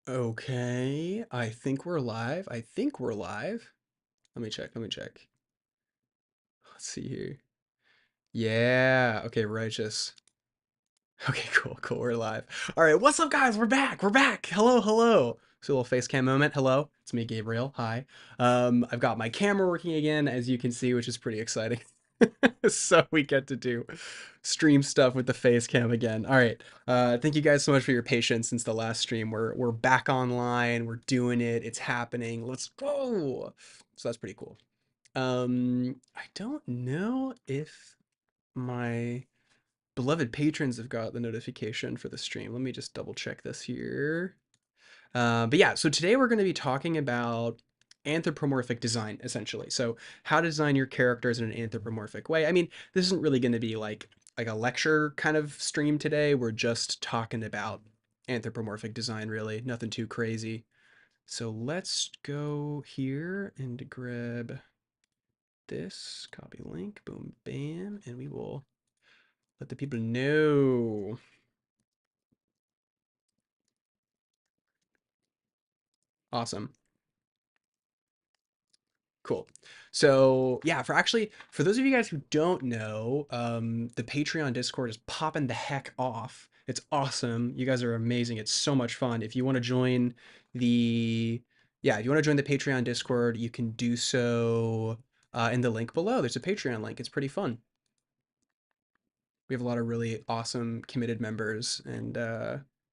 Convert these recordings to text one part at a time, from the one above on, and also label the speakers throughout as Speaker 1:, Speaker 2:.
Speaker 1: Okay, I think we're live. I think we're live. Let me check. Let me check. Let's see here. Yeah. Okay, righteous. Okay, cool, cool. We're live. All right, what's up, guys? We're back. We're back. Hello, hello. So a little face cam moment. Hello, it's me, Gabriel. Hi. I've got my camera working again, as you can see, which is pretty exciting. So we get to do stream stuff with the face cam again. All right. Thank you guys so much for your patience since the last stream. We're back online. We're doing it. It's happening. Let's go. So that's pretty cool. I don't know if my beloved patrons have got the notification for the stream. Let me just double check this here. But yeah, so today we're going to be talking about anthropomorphic design, essentially. So how to design your characters in an anthropomorphic way. I mean, this isn't really going to be like a lecture kind of stream today. We're just talking about anthropomorphic design, really. Nothing too crazy. So let's go here and grab this, copy link, boom, bam, and we will let the people know. Awesome. Cool. So yeah, for those of you guys who don't know, the Patreon Discord is popping the heck off. It's awesome. You guys are amazing. It's so much fun. If you want to join the if you want to join the Patreon Discord, you can do so in the link below. There's a Patreon link. It's pretty fun. We have a lot of really awesome committed members, and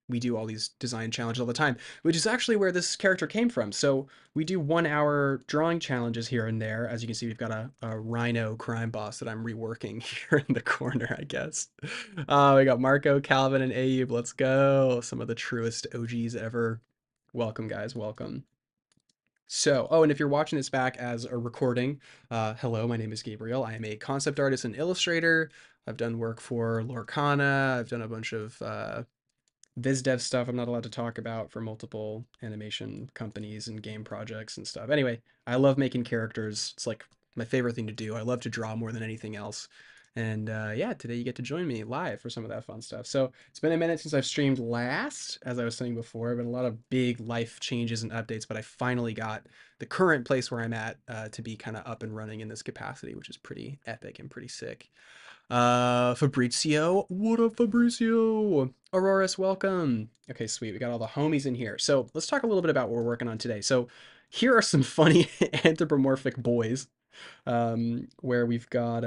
Speaker 1: we do all these design challenges all the time, which is actually where this character came from. So we do 1 hour drawing challenges here and there. As you can see, we've got a Rhino crime boss that I'm reworking here in the corner, I guess. We got Marco, Calvin, and Abe. Let's go. Some of the truest OGs ever. Welcome, guys. Welcome. So, oh, and if you're watching this back as a recording, hello, my name is Gabriel. I am a concept artist and illustrator. I've done work for Lorcana. I've done a bunch of biz dev stuff I'm not allowed to talk about for multiple animation companies and game projects and stuff. Anyway, I love making characters. It's like my favorite thing to do. I love to draw more than anything else. And yeah, today you get to join me live for some of that fun stuff. So it's been a minute since I've streamed last, as I was saying before. Been a lot of big life changes and updates, but I finally got the current place where I'm at to be kind of up and running in this capacity, which is pretty epic and pretty sick. Fabrizio, what up, Fabrizio? Auroras, welcome. Okay, sweet. We got all the homies in here. So let's talk a little bit about what we're working on today. So here are some funny anthropomorphic boys. Where we've got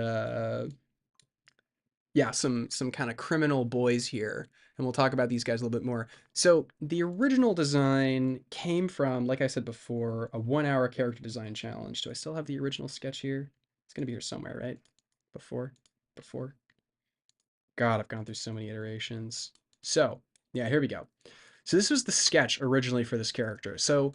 Speaker 1: yeah, some kind of criminal boys here, and we'll talk about these guys a little bit more. So the original design came from, like I said before, a 1 hour character design challenge. Do I still have the original sketch here? It's gonna be here somewhere, right? Before, before. God, I've gone through so many iterations. So, yeah, here we go. So this was the sketch originally for this character. So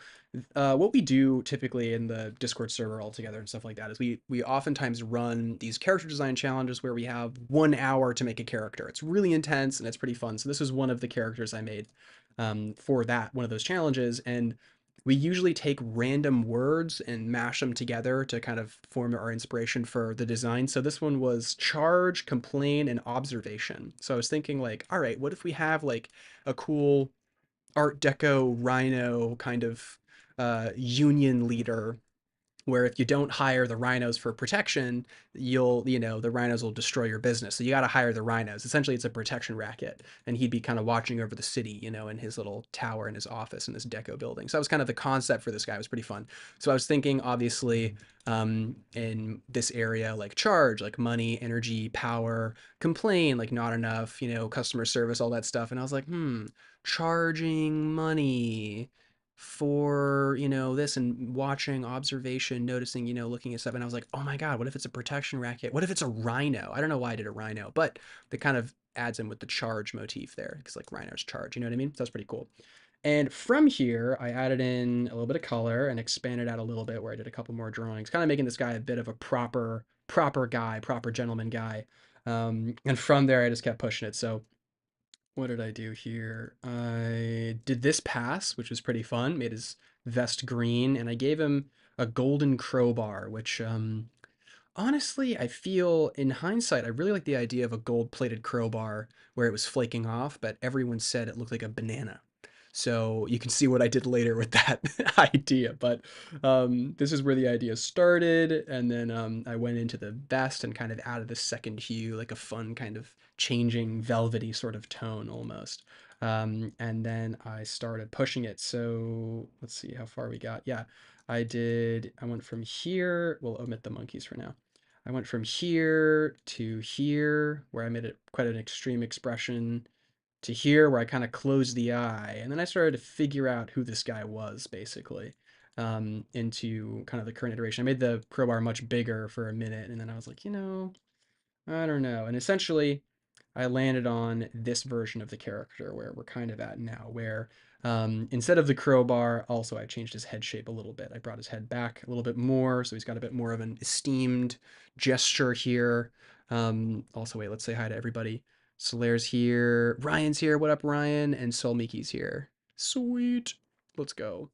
Speaker 1: what we do typically in the Discord server altogether and stuff like that is we oftentimes run these character design challenges where we have 1 hour to make a character. It's really intense and it's pretty fun. So this was one of the characters I made for that one of those challenges, and we usually take random words and mash them together to kind of form our inspiration for the design. So this one was charge, complain, and observation. So I was thinking like, all right, what if we have like a cool Art Deco Rhino kind of union leader where if you don't hire the rhinos for protection, the rhinos will destroy your business. So you got to hire the rhinos. Essentially, it's a protection racket. And he'd be kind of watching over the city, in his little tower in his office in this deco building. So that was kind of the concept for this guy. It was pretty fun. So I was thinking, obviously, in this area, like charge, like money, energy, power, complain, like not enough, customer service, all that stuff. And I was like, charging money for this, and watching, observation, noticing, looking at stuff, and I was like, oh my god, what if it's a protection racket? What if it's a rhino? I don't know why I did a rhino, but that kind of adds in with the charge motif there, because like rhinos charge, you know what I mean? So that's pretty cool. And from here I added in a little bit of color and expanded out a little bit, where I did a couple more drawings, kind of making this guy a bit of a proper guy, proper gentleman guy. And from there I just kept pushing it. So what did I do here? I did this pass, which was pretty fun. Made his vest green, and I gave him a golden crowbar, which honestly, I feel in hindsight, I really like the idea of a gold-plated crowbar where it was flaking off, but everyone said it looked like a banana. So you can see what I did later with that idea. But this is where the idea started. And then I went into the vest and kind of added the second hue, like a fun kind of changing velvety sort of tone almost. And then I started pushing it. So let's see how far we got. Yeah, I went from here. We'll omit the monkeys for now. I went from here to here, where I made it quite an extreme expression, to here where I kind of closed the eye, and then I started to figure out who this guy was, basically, into kind of the current iteration. I made the crowbar much bigger for a minute, and then I was like, I don't know. And essentially, I landed on this version of the character where we're kind of at now, where instead of the crowbar, also I changed his head shape a little bit. I brought his head back a little bit more, so he's got a bit more of an esteemed gesture here. Also, wait, let's say hi to everybody. Solaire's here, Ryan's here. What up, Ryan? And Solmiki's here. Sweet. Let's go.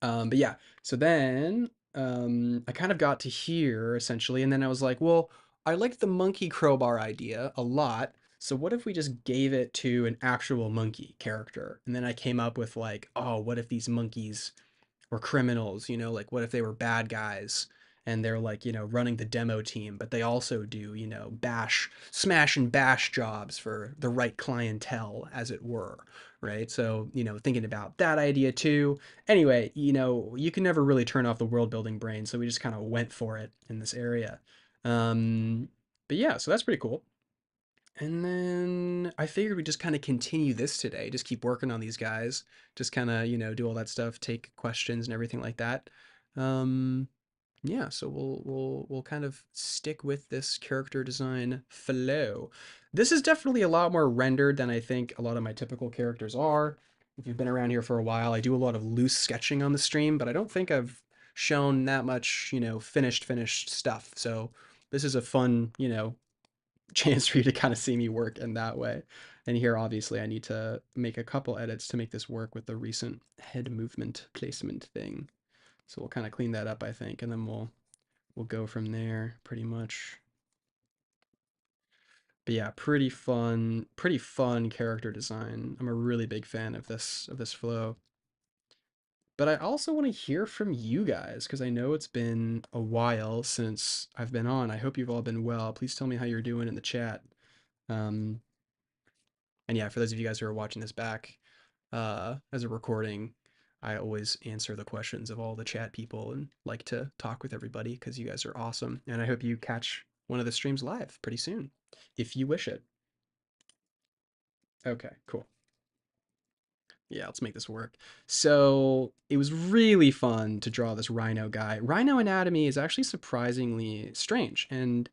Speaker 1: But yeah, so then I kind of got to here essentially, and then I was like, well, I like the monkey crowbar idea a lot. So what if we just gave it to an actual monkey character? And then I came up with like, oh, what if these monkeys or criminals, like what if they were bad guys and they're like, running the demo team, but they also do, smash and bash jobs for the right clientele, as it were, right? So, thinking about that idea too. Anyway, you can never really turn off the world building brain, so we just kind of went for it in this area. Um, but yeah, so that's pretty cool. And then I figured we'd just kind of continue this today, just keep working on these guys, just kind of, do all that stuff, take questions and everything like that. Um, yeah, so we'll kind of stick with this character design flow. This is definitely a lot more rendered than I think a lot of my typical characters are. If you've been around here for a while, I do a lot of loose sketching on the stream, but I don't think I've shown that much, finished stuff. So this is a fun, chance for you to kind of see me work in that way. And here, obviously, I need to make a couple edits to make this work with the recent head movement placement thing. So we'll kind of clean that up, I think, and then we'll go from there pretty much. But yeah, pretty fun character design. I'm a really big fan of this flow. But I also want to hear from you guys because I know it's been a while since I've been on. I hope you've all been well. Please tell me how you're doing in the chat. Um, And yeah, for those of you guys who are watching this back as a recording, I always answer the questions of all the chat people and like to talk with everybody because you guys are awesome. And I hope you catch one of the streams live pretty soon, if you wish it. Okay, cool. Yeah, let's make this work. So it was really fun to draw this Rhino guy. Rhino anatomy is actually surprisingly strange, and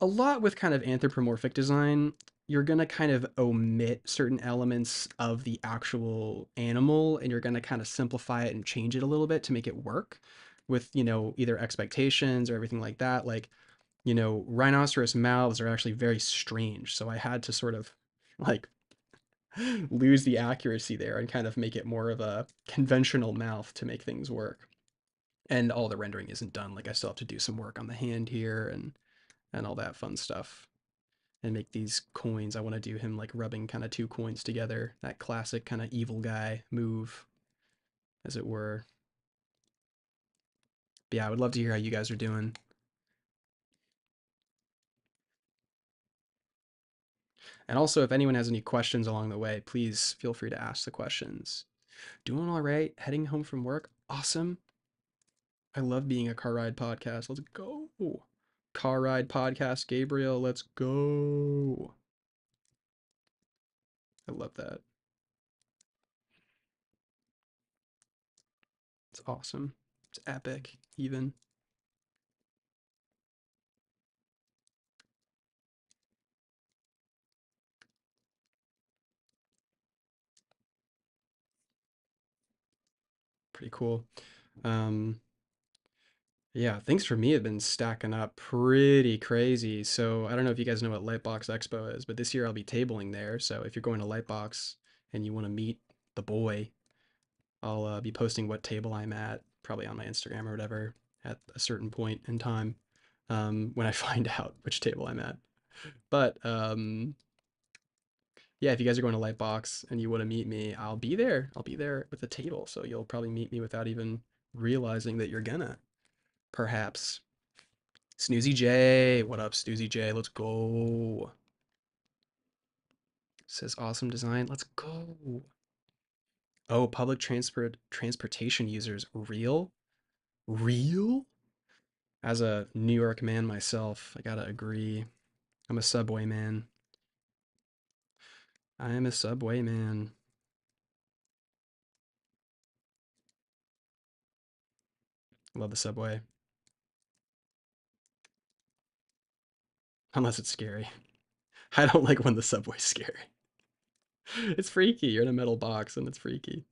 Speaker 1: a lot with kind of anthropomorphic design, you're going to kind of omit certain elements of the actual animal and you're going to kind of simplify it and change it a little bit to make it work with, either expectations or everything like that. Like, rhinoceros mouths are actually very strange. So I had to sort of like lose the accuracy there and kind of make it more of a conventional mouth to make things work. And all the rendering isn't done. Like I still have to do some work on the hand here and all that fun stuff and make these coins. I want to do him like rubbing kind of two coins together. That classic kind of evil guy move, as it were. But yeah, I would love to hear how you guys are doing. And also, if anyone has any questions along the way, please feel free to ask the questions. Doing all right, heading home from work. Awesome. I love being a car ride podcast. Let's go. Car ride podcast, Gabriel. Let's go. I love that. It's awesome. It's epic, even. Pretty cool. Um, Yeah, things for me have been stacking up pretty crazy. So I don't know if you guys know what Lightbox Expo is, but this year I'll be tabling there. So if you're going to Lightbox and you want to meet the boy, I'll be posting what table I'm at, probably on my Instagram or whatever, at a certain point in time when I find out which table I'm at. But Yeah, if you guys are going to Lightbox and you want to meet me, I'll be there. I'll be there with a table, so you'll probably meet me without even realizing that you're gonna. Perhaps. Snoozy J, what up, Snoozy J? Let's go. Says awesome design. Let's go. Oh, public transportation users, real? Real? As a New York man myself, I gotta agree. I'm a subway man. I am a subway man. Love the subway. Unless it's scary. I don't like when the subway's scary. It's freaky. You're in a metal box and it's freaky.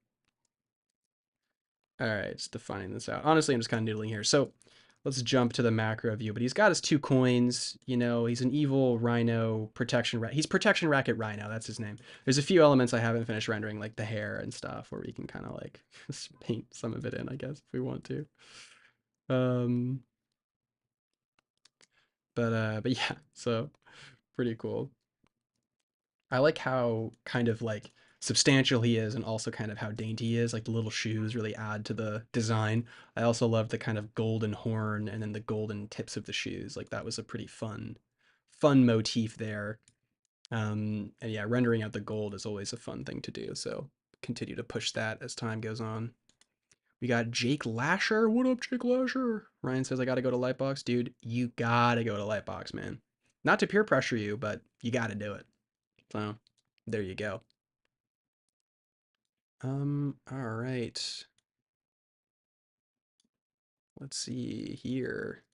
Speaker 1: All right, just defining this out. Honestly, I'm just kind of noodling here. So let's jump to the macro view. But he's got his 2 coins. You know, he's an evil Rhino protection rat. He's protection racket Rhino. That's his name. There's a few elements I haven't finished rendering, like the hair and stuff, where we can kind of like paint some of it in, I guess, if we want to. Um, but yeah, so pretty cool. I like how kind of like substantial he is and also kind of how dainty he is. Like the little shoes really add to the design. I also love the kind of golden horn and then the golden tips of the shoes. Like that was a pretty fun motif there. And yeah, rendering out the gold is always a fun thing to do. So continue to push that as time goes on. We got Jake Lasher. What up, Jake Lasher? Ryan says, I gotta go to Lightbox. Dude, you gotta go to Lightbox, man. Not to peer pressure you, but you gotta do it. So there you go. All right. Let's see here.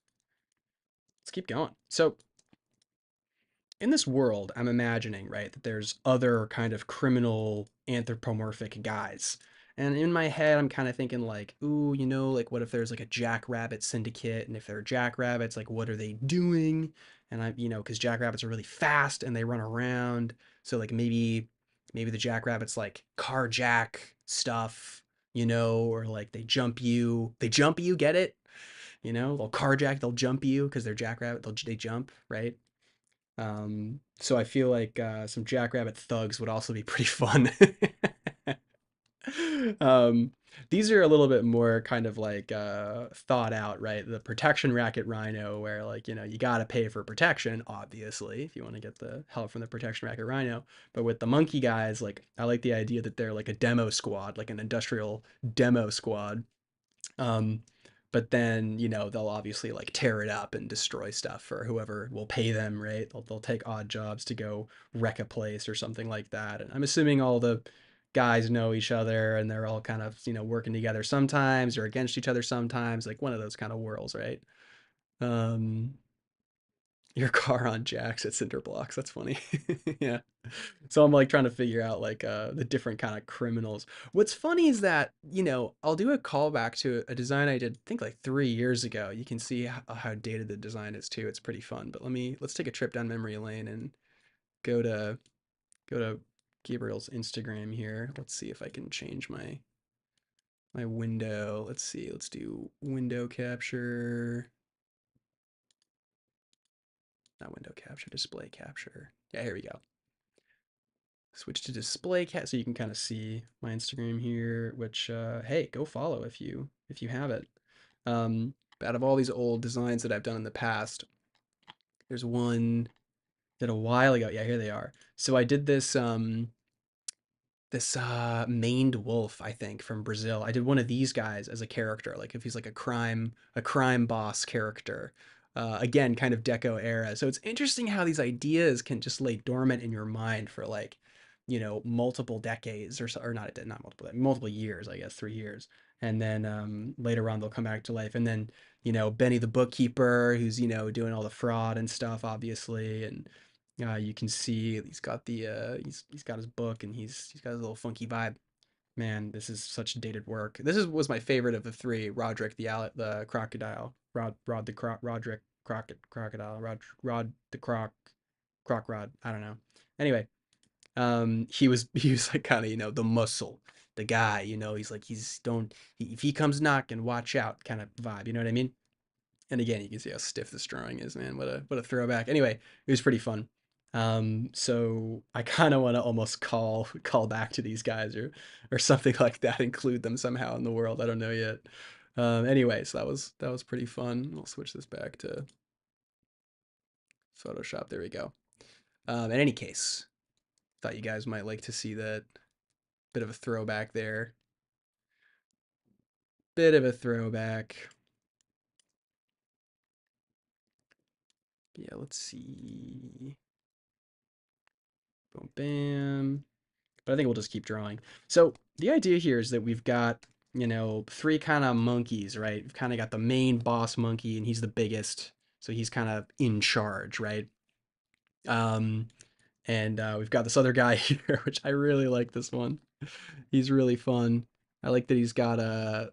Speaker 1: Let's keep going. So in this world, I'm imagining, right, that there's other kind of criminal anthropomorphic guys. And in my head, I'm kind of thinking like, ooh, you know, like what if there's like a jackrabbit syndicate? And if they're jackrabbits, like what are they doing? And because jackrabbits are really fast and they run around. So like maybe the jackrabbits like carjack stuff, or like they jump you, get it? They'll carjack, they'll jump you because they're jackrabbit, they jump, right? So I feel like some Jackrabbit thugs would also be pretty fun. um, these are a little bit more kind of like thought out, right? The protection racket Rhino, where like you got to pay for protection, obviously, if you want to get the help from the protection racket Rhino. But with the monkey guys, like I like the idea that they're like a demo squad, like an industrial demo squad. Um, but then, they'll obviously like tear it up and destroy stuff for whoever will pay them, right? They'll take odd jobs to go wreck a place or something like that. And I'm assuming all the guys know each other and they're all kind of, working together sometimes or against each other sometimes, like one of those kind of worlds, right? Um, your car on jacks at cinder blocks. That's funny. Yeah. So I'm like trying to figure out like the different kind of criminals. What's funny is that, I'll do a callback to a design I did, I think like 3 years ago. You can see how dated the design is too. It's pretty fun. But let's take a trip down memory lane and go to go to Gabriel's Instagram here. Let's see if I can change my window. Let's see. Let's do window capture. Not window capture, display capture. Yeah, here we go. Switch to display cat so you can kind of see my Instagram here, which hey, go follow if you have it. But out of all these old designs that I've done in the past, there's one that a while ago. Yeah, here they are. So I did this maned wolf, I think, from Brazil. I did one of these guys as a character, like if he's like a crime boss character. Again, kind of deco era. So it's interesting how these ideas can just lay dormant in your mind for like, multiple decades or so, or not multiple years, I guess, 3 years. And then later on they'll come back to life. And then, Benny the bookkeeper, who's, doing all the fraud and stuff, obviously, and you can see he's got he's got his book and he's got his little funky vibe. Man, this is such dated work. Was my favorite of the three. Roderick the crocodile, Roderick crocodile, Rod the croc rod. I don't know. Anyway, he was like kind of the muscle, the guy. He's like if he comes knocking, watch out, kind of vibe. You know what I mean? And again, you can see how stiff this drawing is, man. What a throwback. Anyway, it was pretty fun. So I kind of want to almost call back to these guys or something like that, include them somehow in the world. I don't know yet. Anyway, so that was pretty fun. I'll switch this back to Photoshop. There we go. In any case, thought you guys might like to see that bit of a throwback there. Bit of a throwback. Yeah, let's see. Boom, bam. But I think we'll just keep drawing. So the idea here is that we've got, three kind of monkeys, right? We've kind of got the main boss monkey, and he's the biggest, so he's kind of in charge, right? Um, and we've got this other guy here, which I really like this one. He's really fun. I like that he's got a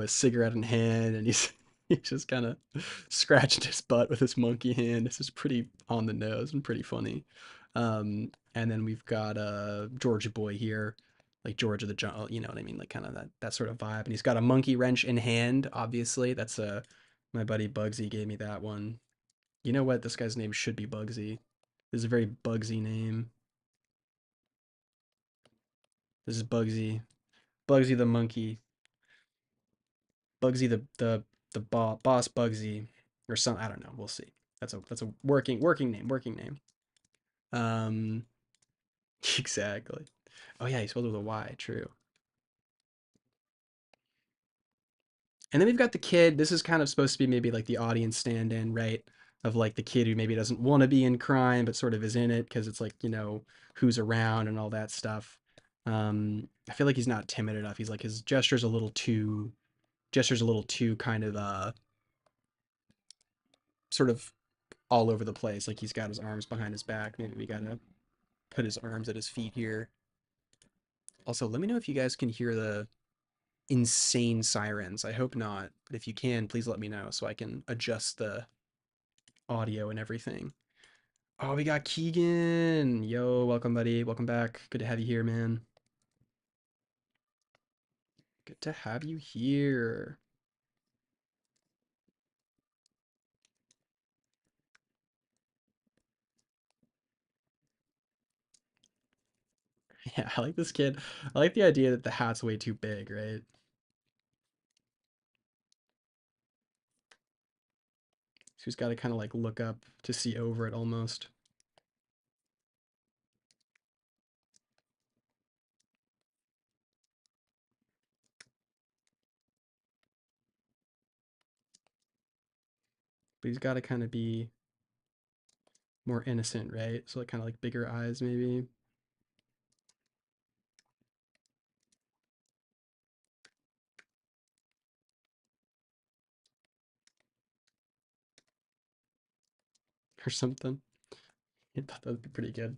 Speaker 1: cigarette in hand, and he's he's just kind of scratching his butt with his monkey hand. This is pretty on the nose and pretty funny. And then we've got Georgia boy here, like George of the Jungle, you know what I mean, like kind of that sort of vibe. And he's got a monkey wrench in hand. Obviously, that's my buddy Bugsy gave me that one. You know what? This guy's name should be Bugsy. This is a very Bugsy name. This is Bugsy. Bugsy the monkey. Bugsy the boss Bugsy or some, I don't know. We'll see. That's a working name. Working name. Um, exactly. Oh yeah, he spelled it with a Y. True. And then we've got the kid. This is kind of supposed to be maybe like the audience stand-in, right? Of like the kid who maybe doesn't want to be in crime, but sort of is in it because it's like, who's around and all that stuff. I feel like he's not timid enough. He's like his gestures a little too kind of sort of all over the place. Like he's got his arms behind his back. Maybe we gotta put his arms at his feet here. Also, let me know if you guys can hear the insane sirens. I hope not, but if you can, please let me know so I can adjust the audio and everything. Oh, we got Keegan. Yo, welcome, buddy. Welcome back. Good to have you here, man. Good to have you here. Yeah, I like this kid. I like the idea that the hat's way too big, right? So he's got to kind of like look up to see over it almost. But he's got to kind of be more innocent, right? So like kind of like bigger eyes maybe. Or something. I thought that would be pretty good.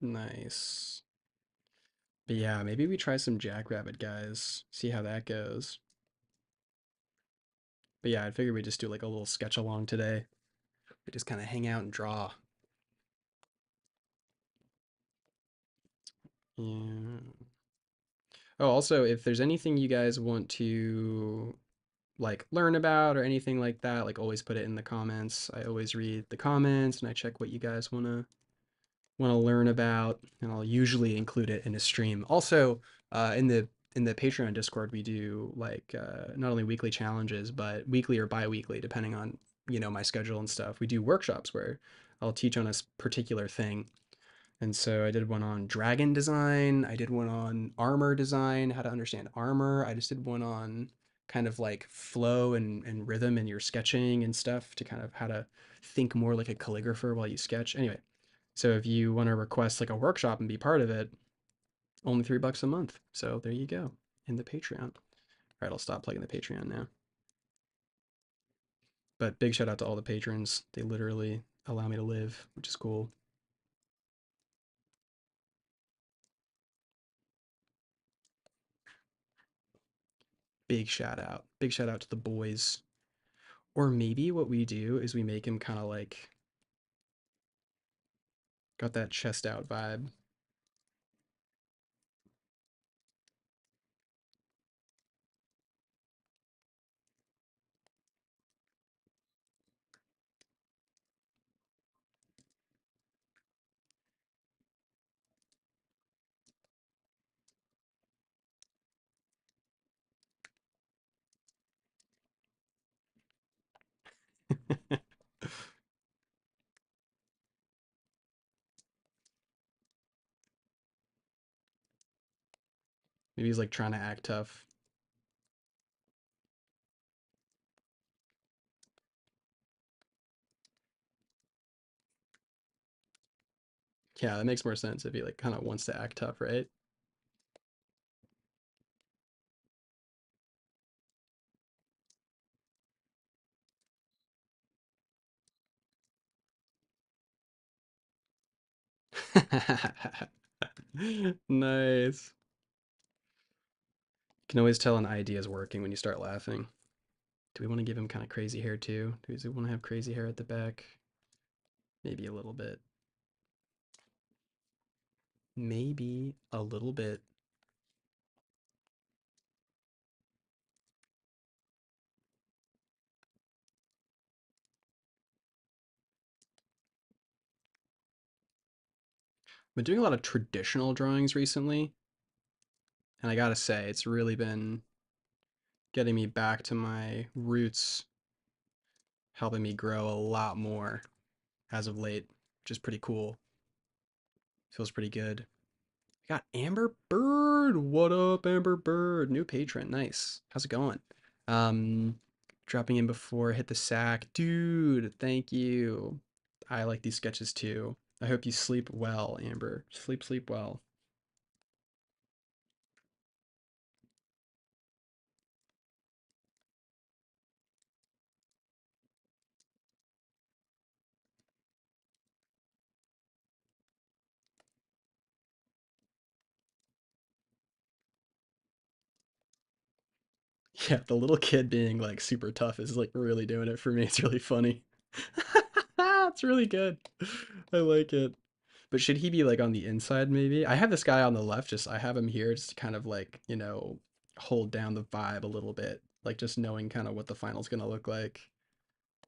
Speaker 1: Nice. But yeah, maybe we try some Jackrabbit guys, see how that goes. But yeah, I figured we'd just do like a little sketch along today. We just kind of hang out and draw. Yeah. Oh, also, if there's anything you guys want to like learn about or anything like that, like always put it in the comments. I always read the comments and I check what you guys want to learn about, and I'll usually include it in a stream. Also, in the Patreon Discord, we do like not only weekly challenges, but weekly or bi-weekly, depending on my schedule and stuff. We do workshops where I'll teach on a particular thing. And so I did one on dragon design. I did one on armor design, how to understand armor. I just did one on kind of like flow and rhythm in your sketching and stuff to kind of how to think more like a calligrapher while you sketch. Anyway, so if you want to request like a workshop and be part of it, only $3 a month. So there you go in the Patreon. All right, I'll stop plugging the Patreon now. But big shout out to all the patrons. They literally allow me to live, which is cool. Big shout out. Big shout out to the boys. Or maybe what we do is we make him kind of like got that chest out vibe. Maybe he's like trying to act tough. Yeah, that makes more sense if he like kind of wants to act tough, right? Nice. You can always tell an idea is working when you start laughing. Do we want to give him kind of crazy hair too? Do we want to have crazy hair at the back? Maybe a little bit. Maybe a little bit. I've been doing a lot of traditional drawings recently, and I gotta say, it's really been getting me back to my roots, helping me grow a lot more as of late, which is pretty cool. Feels pretty good. I got Amber Bird. What up, Amber Bird? New patron. Nice. How's it going? Um, Dropping in before I hit the sack. Dude, thank you. I like these sketches too. I hope you sleep well, Amber. Sleep well. Yeah, the little kid being like super tough is like really doing it for me. It's really funny. It's really good. I like it. But should he be like on the inside maybe? I have this guy on the left, just I have him here just to kind of like, hold down the vibe a little bit. Like just knowing kind of what the final's gonna look like.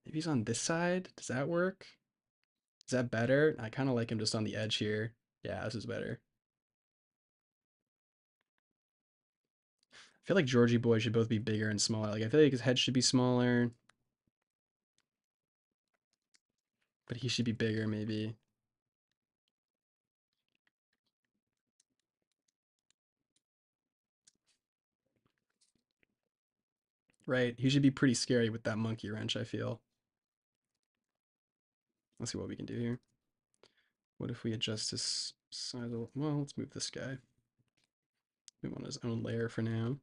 Speaker 1: Maybe he's on this side. Does that work? Is that better? I kind of like him just on the edge here. Yeah, this is better. I feel like Georgie Boy should both be bigger and smaller. Like I feel like his head should be smaller, but he should be bigger maybe. Right? He should be pretty scary with that monkey wrench, I feel. Let's see what we can do here. What if we adjust his size a little? Well, let's move this guy. We want his own layer for now.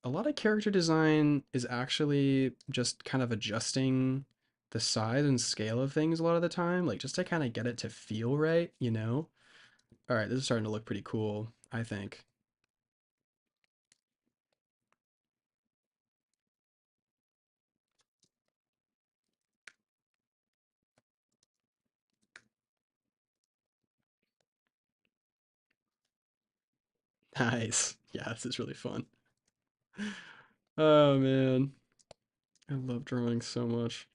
Speaker 1: A lot of character design is actually just kind of adjusting the size and scale of things a lot of the time, like just to kind of get it to feel right, you know? All right, this is starting to look pretty cool, I think. Nice. Yeah, this is really fun. Oh man, I love drawing so much.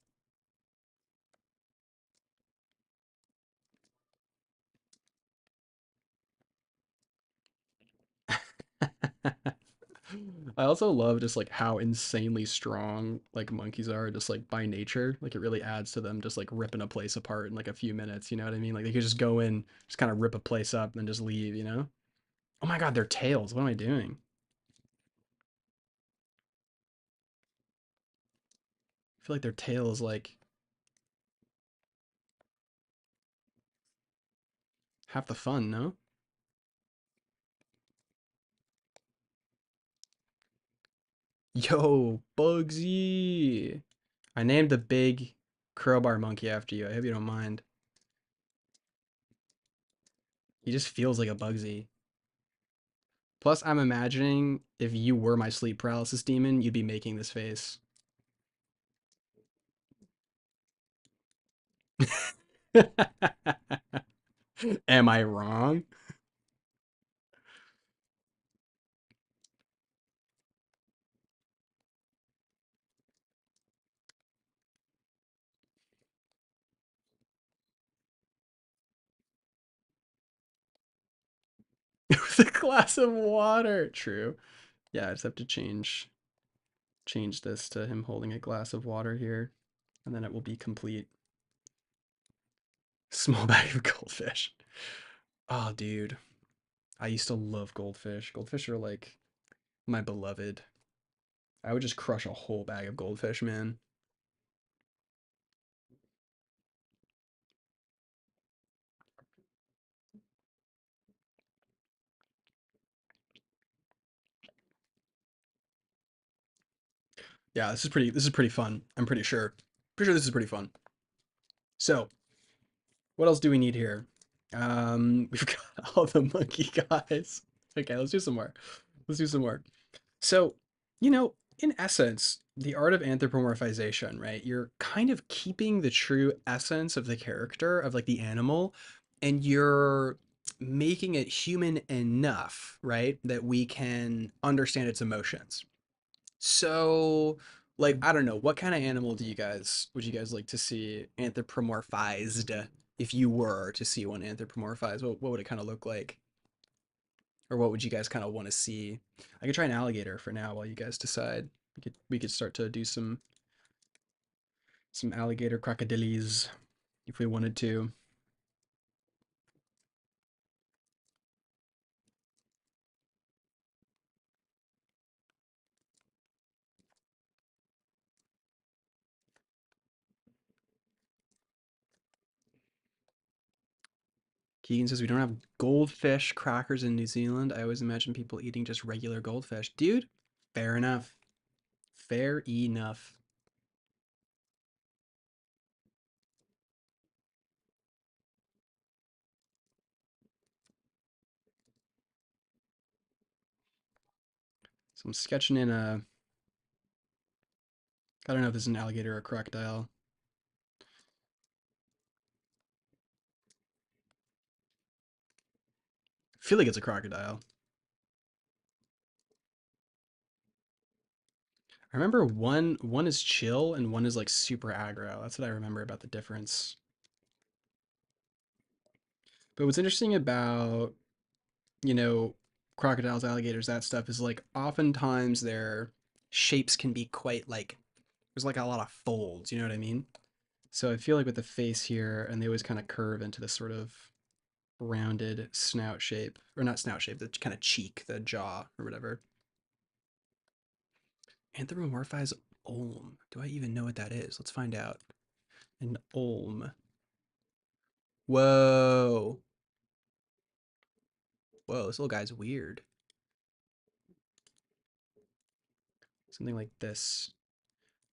Speaker 1: I also love just like how insanely strong like monkeys are just like by nature. Like it really adds to them just like ripping a place apart in like a few minutes, you know what I mean? Like they could just go in, just kind of rip a place up and then just leave, you know? Oh my god, their tails. What am I doing? I feel like their tail is like half the fun, no? Yo, Bugsy. I named the big crowbar monkey after you. I hope you don't mind. He just feels like a Bugsy. Plus, I'm imagining if you were my sleep paralysis demon, you'd be making this face. Am I wrong? With a glass of water. True. Yeah, I just have to change this to him holding a glass of water here, and then it will be complete. Small bag of goldfish. Oh, dude. I used to love goldfish. Goldfish are like my beloved. I would just crush a whole bag of goldfish, man. Yeah, this is pretty fun. I'm pretty sure. Pretty sure this is pretty fun. So, what else do we need here? We've got all the monkey guys. Okay, let's do some more. Let's do some more. So, in essence, the art of anthropomorphization, right? You're kind of keeping the true essence of the character, of like the animal, and you're making it human enough, right? That we can understand its emotions. So, like, I don't know, what kind of animal would you guys like to see anthropomorphized if you were to see one anthropomorphized? What would it kind of look like? Or what would you guys kind of want to see? I could try an alligator for now while you guys decide. We could start to do some alligator crocodiles if we wanted to. Keegan says we don't have goldfish crackers in New Zealand. I always imagine people eating just regular goldfish. Dude, fair enough. Fair enough. So I'm sketching in a. I don't know if this is an alligator or a crocodile. I feel like it's a crocodile. I remember one is chill and one is like super aggro. That's what I remember about the difference. But what's interesting about, you know, crocodiles, alligators, that stuff is like oftentimes their shapes can be quite like there's like a lot of folds, you know what I mean? So I feel like with the face here, and they always kind of curve into this sort of rounded snout shape, or not snout shape, the kind of cheek, the jaw, or whatever. Anthropomorphize olm. Do I even know what that is? Let's find out. An olm. Whoa. Whoa, this little guy's weird. Something like this.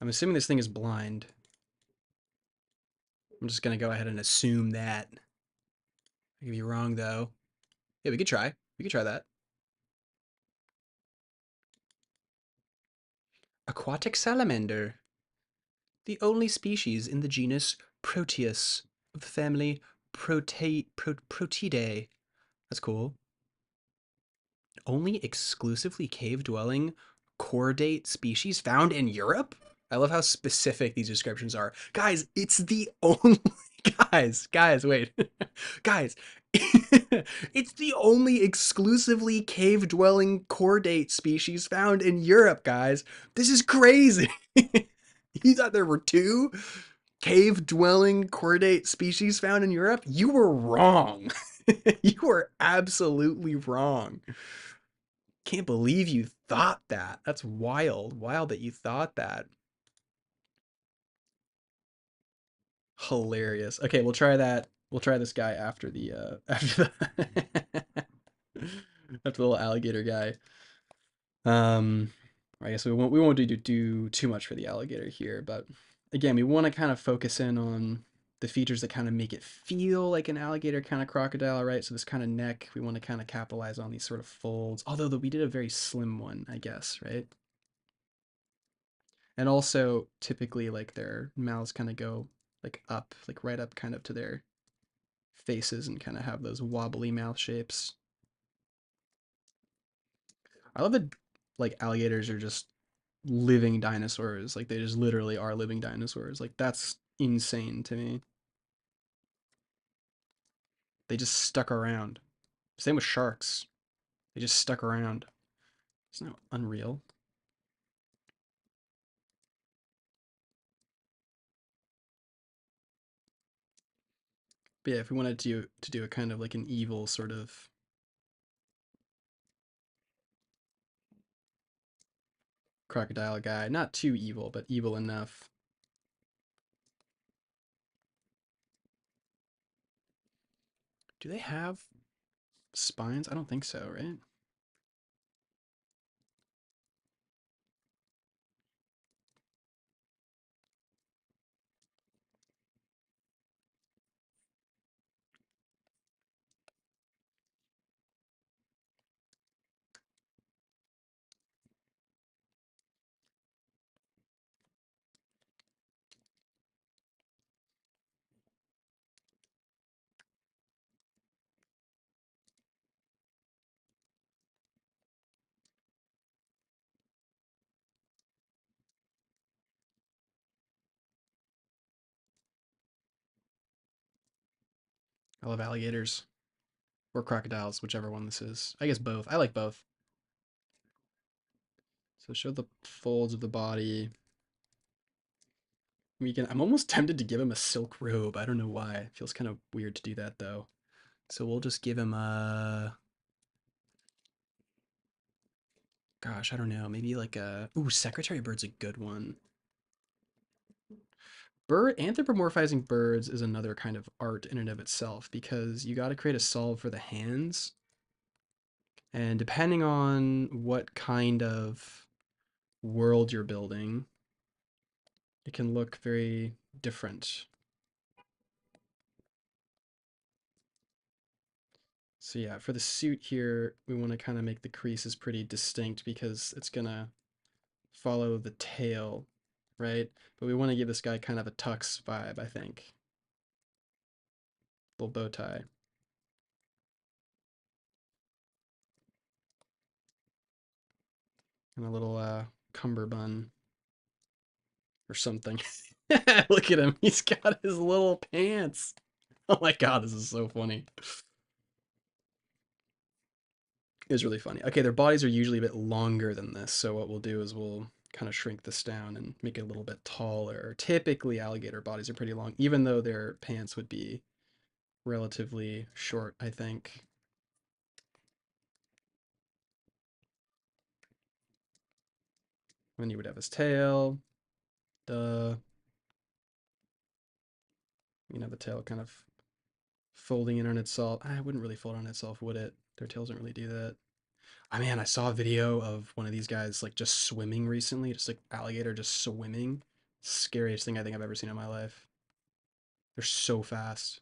Speaker 1: I'm assuming this thing is blind. I'm just gonna go ahead and assume that. I could be wrong though. Yeah, we could try. We could try that. Aquatic salamander. The only species in the genus Proteus of the family Protidae. That's cool. Only exclusively cave-dwelling chordate species found in Europe? I love how specific these descriptions are. Guys, it's the only guys, wait. Guys, it's the only exclusively cave-dwelling chordate species found in Europe, guys. This is crazy. You thought there were two cave-dwelling chordate species found in Europe? You were wrong. You were absolutely wrong. Can't believe you thought that. That's wild. Wild that you thought that. Hilarious. Okay, we'll try that. We'll try this guy after the after the after the little alligator guy. Um I guess we won't do too much for the alligator here, but again, we want to kind of focus in on the features that kind of make it feel like an alligator kind of crocodile, right? So this kind of neck, we want to kind of capitalize on these sort of folds. Although we did a very slim one, I guess, right? And also typically like their mouths kind of go like up, like right up kind of to their faces and kind of have those wobbly mouth shapes. I love that like alligators are just living dinosaurs. Like they just literally are living dinosaurs. Like that's insane to me. They just stuck around. Same with sharks. They just stuck around. Isn't that unreal? But yeah, if we wanted to do a kind of like an evil sort of crocodile guy, not too evil, but evil enough. Do they have spines? I don't think so, right? I love alligators or crocodiles, whichever one this is. I guess both. I like both. So show the folds of the body. I'm almost tempted to give him a silk robe. I don't know why. It feels kind of weird to do that though. So we'll just give him a, gosh, I don't know, maybe like a, ooh, secretary bird's a good one. Anthropomorphizing birds is another kind of art in and of itself because you got to create a solve for the hands. And depending on what kind of world you're building, it can look very different. So yeah, for the suit here, we want to kind of make the creases pretty distinct because it's going to follow the tail, right? But we want to give this guy kind of a tux vibe, I think. Little bow tie. And a little cummerbund or something. Look at him. He's got his little pants. Oh my god, this is so funny. It's really funny. Okay, their bodies are usually a bit longer than this, so what we'll do is we'll kind of shrink this down and make it a little bit taller. Typically, alligator bodies are pretty long, even though their pants would be relatively short, I think. Then you would have his tail. Duh. You know, the tail kind of folding in on itself. I wouldn't really fold on itself, would it? Their tails don't really do that. I mean, I saw a video of one of these guys like just swimming recently, just like alligator just swimming. Scariest thing I think I've ever seen in my life. They're so fast.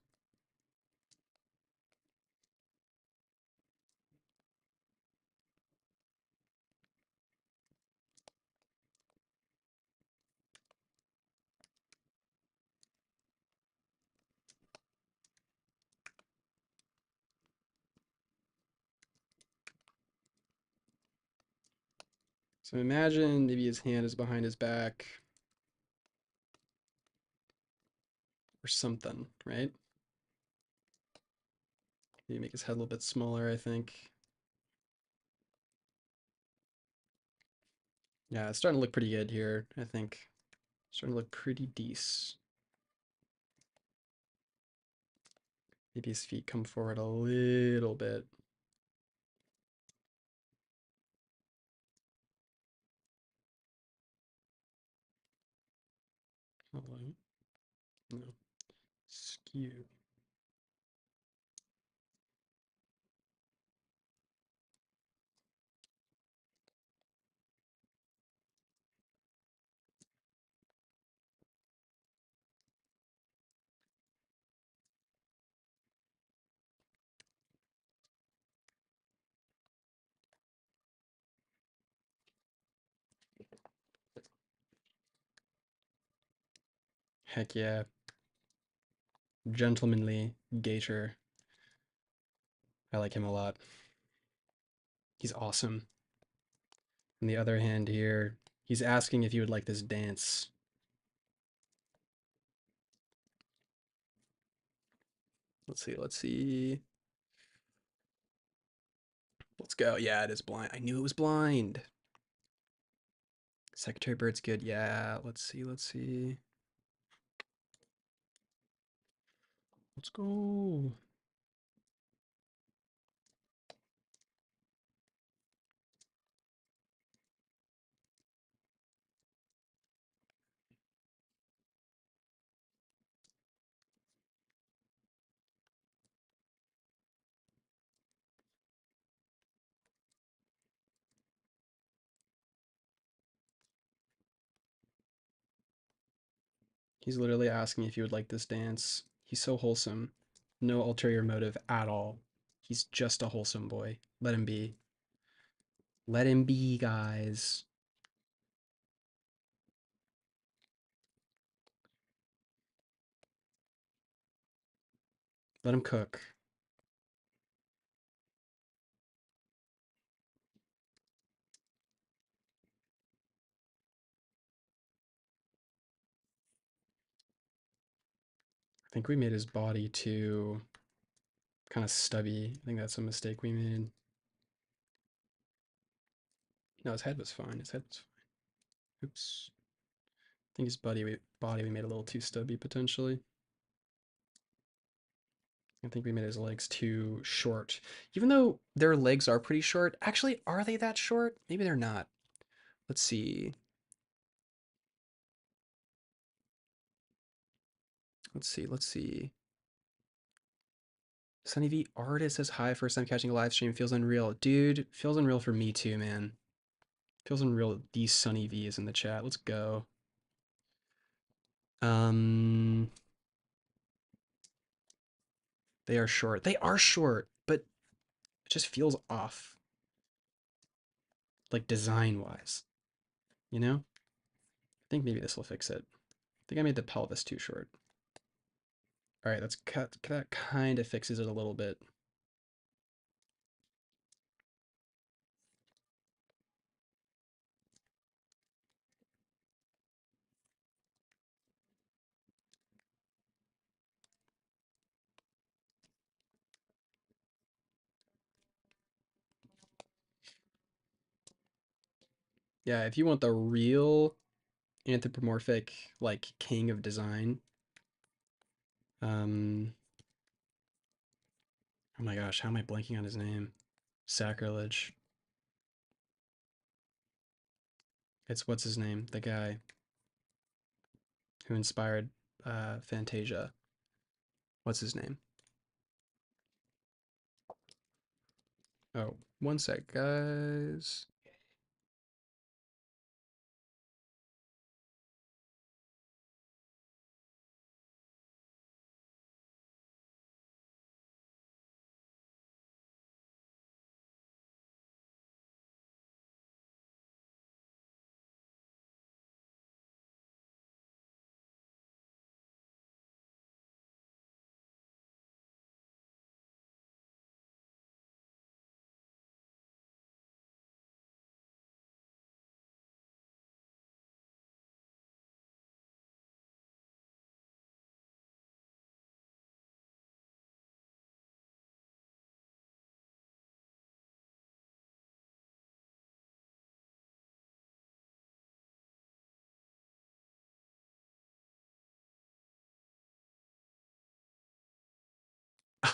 Speaker 1: So imagine maybe his hand is behind his back or something, right? Maybe make his head a little bit smaller, I think. Yeah, it's starting to look pretty good here, I think. Starting to look pretty decent. Maybe his feet come forward a little bit. Hello. No. Skew. Heck yeah. Gentlemanly gator. I like him a lot. He's awesome. On the other hand here, he's asking if you would like this dance. Let's see, let's see. Let's go. Yeah, it is blind. I knew it was blind. Secretary Bird's good. Yeah, let's see, let's see. Let's go. He's literally asking if you would like this dance. He's so wholesome. No ulterior motive at all. He's just a wholesome boy. Let him be. Let him be, guys. Let him cook. I think we made his body too kind of stubby. I think that's a mistake we made. No, his head was fine. His head was fine. Oops. I think his body we made a little too stubby potentially. I think we made his legs too short. Even though their legs are pretty short, actually, are they that short? Maybe they're not. Let's see. Let's see. Let's see. Sunny V artist says hi. First time catching a live stream. Feels unreal. Dude, feels unreal for me too, man. Feels unreal. These Sunny V is in the chat. Let's go. Um, they are short. They are short, but it just feels off. Like design wise, you know? I think maybe this will fix it. I think I made the pelvis too short. All right, let's cut. That kind of fixes it a little bit. Yeah, if you want the real anthropomorphic, like king of design, oh my gosh, how am I blanking on his name? Sacrilege. It's what's his name? The guy who inspired Fantasia. What's his name? Oh, one sec, guys.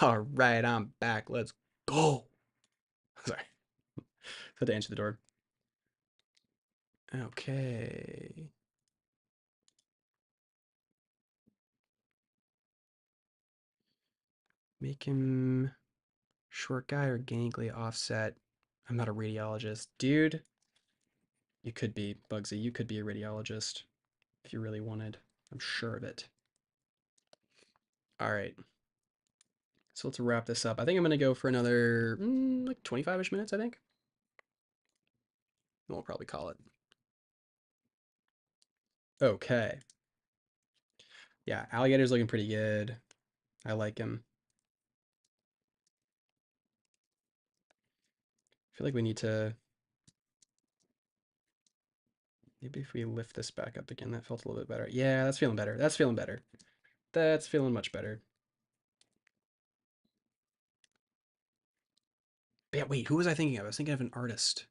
Speaker 1: All right, I'm back. Let's go. Sorry, had to answer the door. Okay. Make him short guy or gangly offset. I'm not a radiologist. Dude, you could be, Bugsy. You could be a radiologist if you really wanted. I'm sure of it. All right. So let's wrap this up. I think I'm going to go for another like 25-ish minutes, I think. And we'll probably call it. Okay. Yeah, alligator's looking pretty good. I like him. I feel like we need to, maybe if we lift this back up again, that felt a little bit better. Yeah, that's feeling better. That's feeling better. That's feeling much better. But yeah, wait, who was I thinking of? I was thinking of an artist.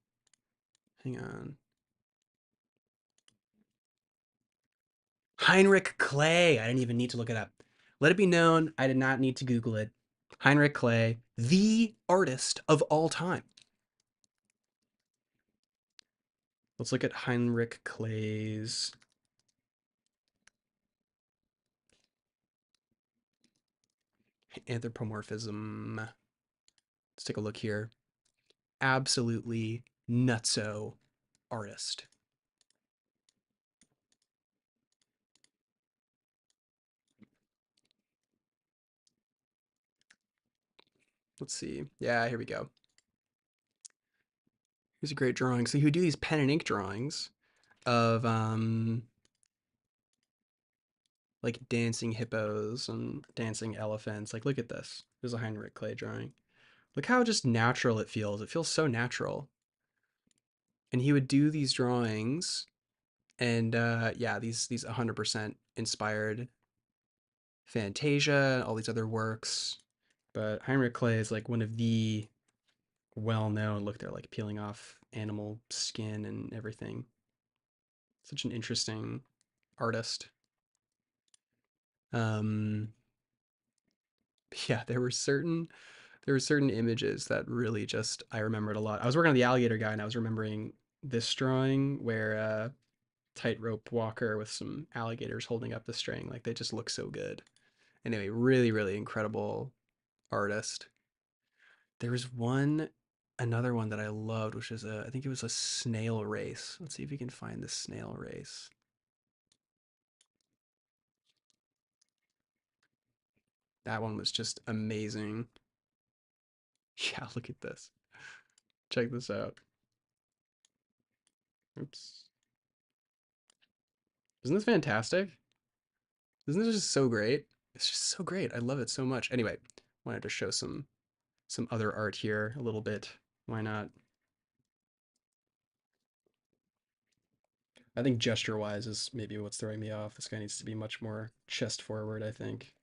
Speaker 1: Hang on. Heinrich Clay. I didn't even need to look it up. Let it be known, I did not need to Google it. Heinrich Clay, the artist of all time. Let's look at Heinrich Clay's anthropomorphism. Let's take a look here. Absolutely nutso artist. Let's see. Yeah, here we go. Here's a great drawing. So he would do these pen and ink drawings of like dancing hippos and dancing elephants. Like, look at this. There's a Heinrich Clay drawing. Look how just natural it feels. It feels so natural. And he would do these drawings, and yeah, these 100% inspired Fantasia, all these other works. But Heinrich Clay is like one of the well-known. Look, they're like peeling off animal skin and everything. Such an interesting artist. Um, yeah, there were certain images that really just I remembered a lot. I was working on the alligator guy, and I was remembering this drawing where tightrope walker with some alligators holding up the string. Like they just look so good. Anyway, really, really incredible artist. There was another one that I loved, which is I think it was a snail race. Let's see if we can find the snail race. That one was just amazing. Yeah, look at this. Check this out. Oops. Isn't this fantastic? Isn't this just so great? It's just so great. I love it so much. Anyway, wanted to show some other art here a little bit. Why not? I think gesture-wise is maybe what's throwing me off. This guy needs to be much more chest forward, I think.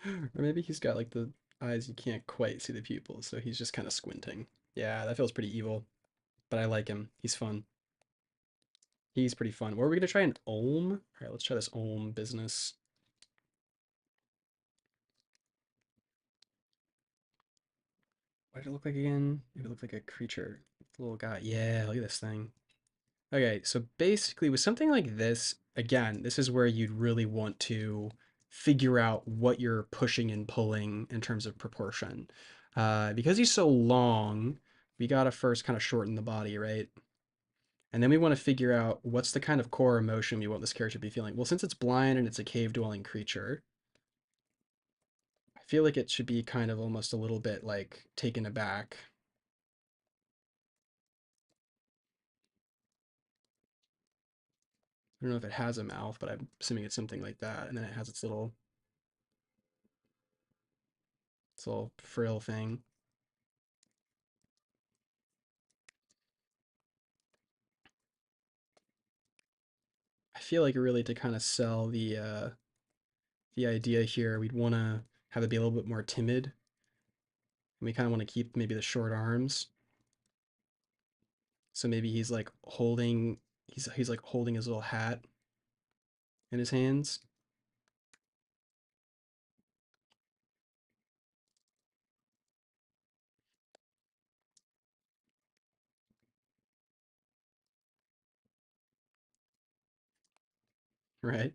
Speaker 1: Or maybe he's got like the eyes you can't quite see the pupils, so he's just kind of squinting. Yeah, that feels pretty evil, but I like him. He's fun. He's pretty fun. Were we gonna try an Olm? All right, let's try this Olm business. What did it look like again? It looked like a creature. Little guy. Yeah, look at this thing. Okay, so basically with something like this, again, this is where you'd really want to figure out what you're pushing and pulling in terms of proportion. Because he's so long, we gotta first kind of shorten the body, right? And then we want to figure out what's the kind of core emotion we want this character to be feeling. Well, since it's blind and it's a cave-dwelling creature, I feel like it should be kind of almost a little bit like taken aback. I don't know if it has a mouth, but I'm assuming it's something like that. And then it has its little frill thing. I feel like really to kind of sell the idea here, we'd want to have it be a little bit more timid, and we kind of want to keep maybe the short arms. So maybe he's like He's like holding his little hat in his hands. Right?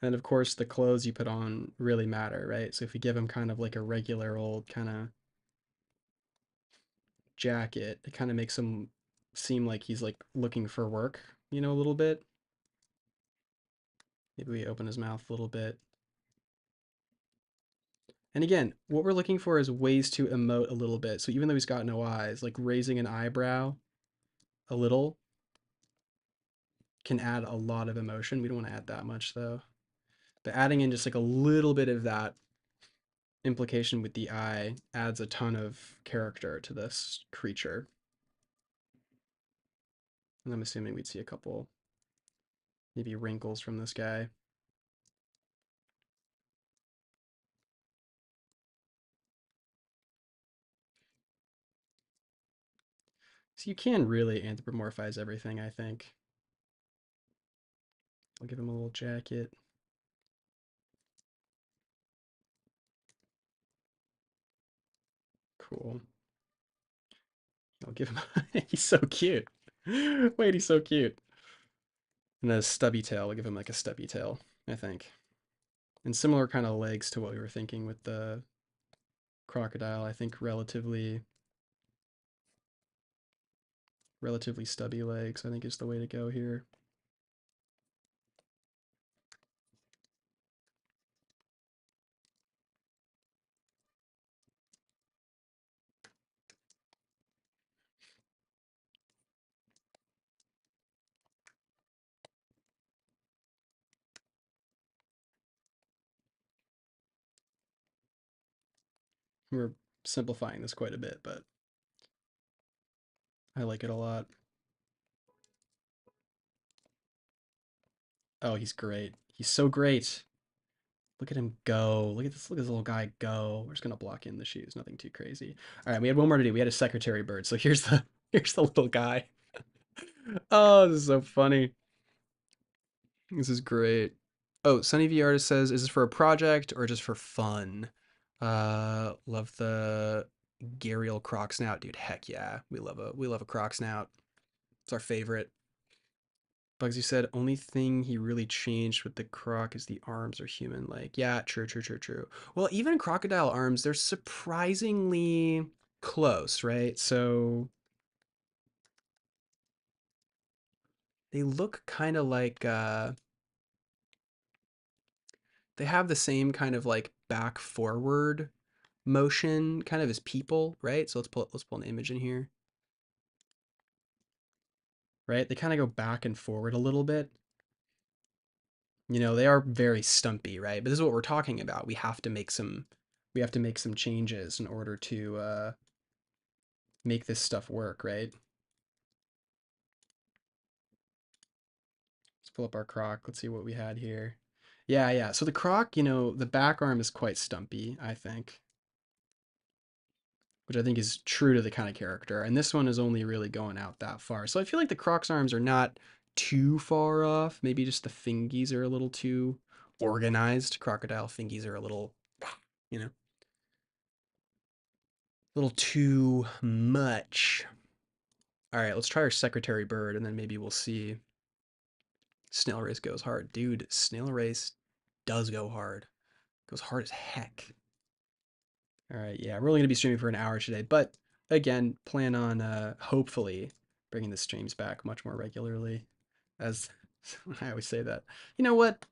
Speaker 1: And of course, the clothes you put on really matter, right? So if you give him kind of like a regular old kind of jacket, it kind of makes him seem like he's like looking for work, a little bit. Maybe we open his mouth a little bit. And again, what we're looking for is ways to emote a little bit. So even though he's got no eyes, like raising an eyebrow a little can add a lot of emotion. We don't want to add that much though. But adding in just like a little bit of that implication with the eye adds a ton of character to this creature. And I'm assuming we'd see a couple maybe wrinkles from this guy. So you can really anthropomorphize everything, I think. I'll give him a little jacket. Cool. I'll give him. He's so cute. Wait, he's so cute. And a stubby tail. I'll give him like a stubby tail, I think. And similar kind of legs to what we were thinking with the crocodile. I think relatively stubby legs, I think is the way to go here. We're simplifying this quite a bit, but I like it a lot. Oh, he's great. He's so great. Look at him go. Look at this little guy go. We're just gonna block in the shoes. Nothing too crazy. All right, we had one more to do. We had a secretary bird. So here's the here's the little guy. Oh, this is so funny. This is great. Oh, Sunny V Artist says, is this for a project or just for fun? Love the Gabriel croc snout, dude. Heck yeah. We love a croc snout. It's our favorite. Bugsy said, only thing he really changed with the croc is the arms are human like. Yeah, true, true, true, true. Well, even crocodile arms, they're surprisingly close, right? So they look kind of like they have the same kind of like back forward motion kind of as people, right? So let's pull an image in here. Right? They kind of go back and forward a little bit. They are very stumpy, right? But this is what we're talking about. We have to make some changes in order to make this stuff work, right? Let's pull up our croc. Let's see what we had here. Yeah, yeah. So the croc, the back arm is quite stumpy, I think, which I think is true to the kind of character. And this one is only really going out that far. So I feel like the croc's arms are not too far off. Maybe just the fingies are a little too organized. Crocodile fingies are you know, a little too much. All right, let's try our secretary bird, and then maybe we'll see. Snail race goes hard. Dude, snail race does go hard. Goes hard as heck. All right, yeah, we're only going to be streaming for an hour today, but again, plan on hopefully bringing the streams back much more regularly. As I always say that. You know what?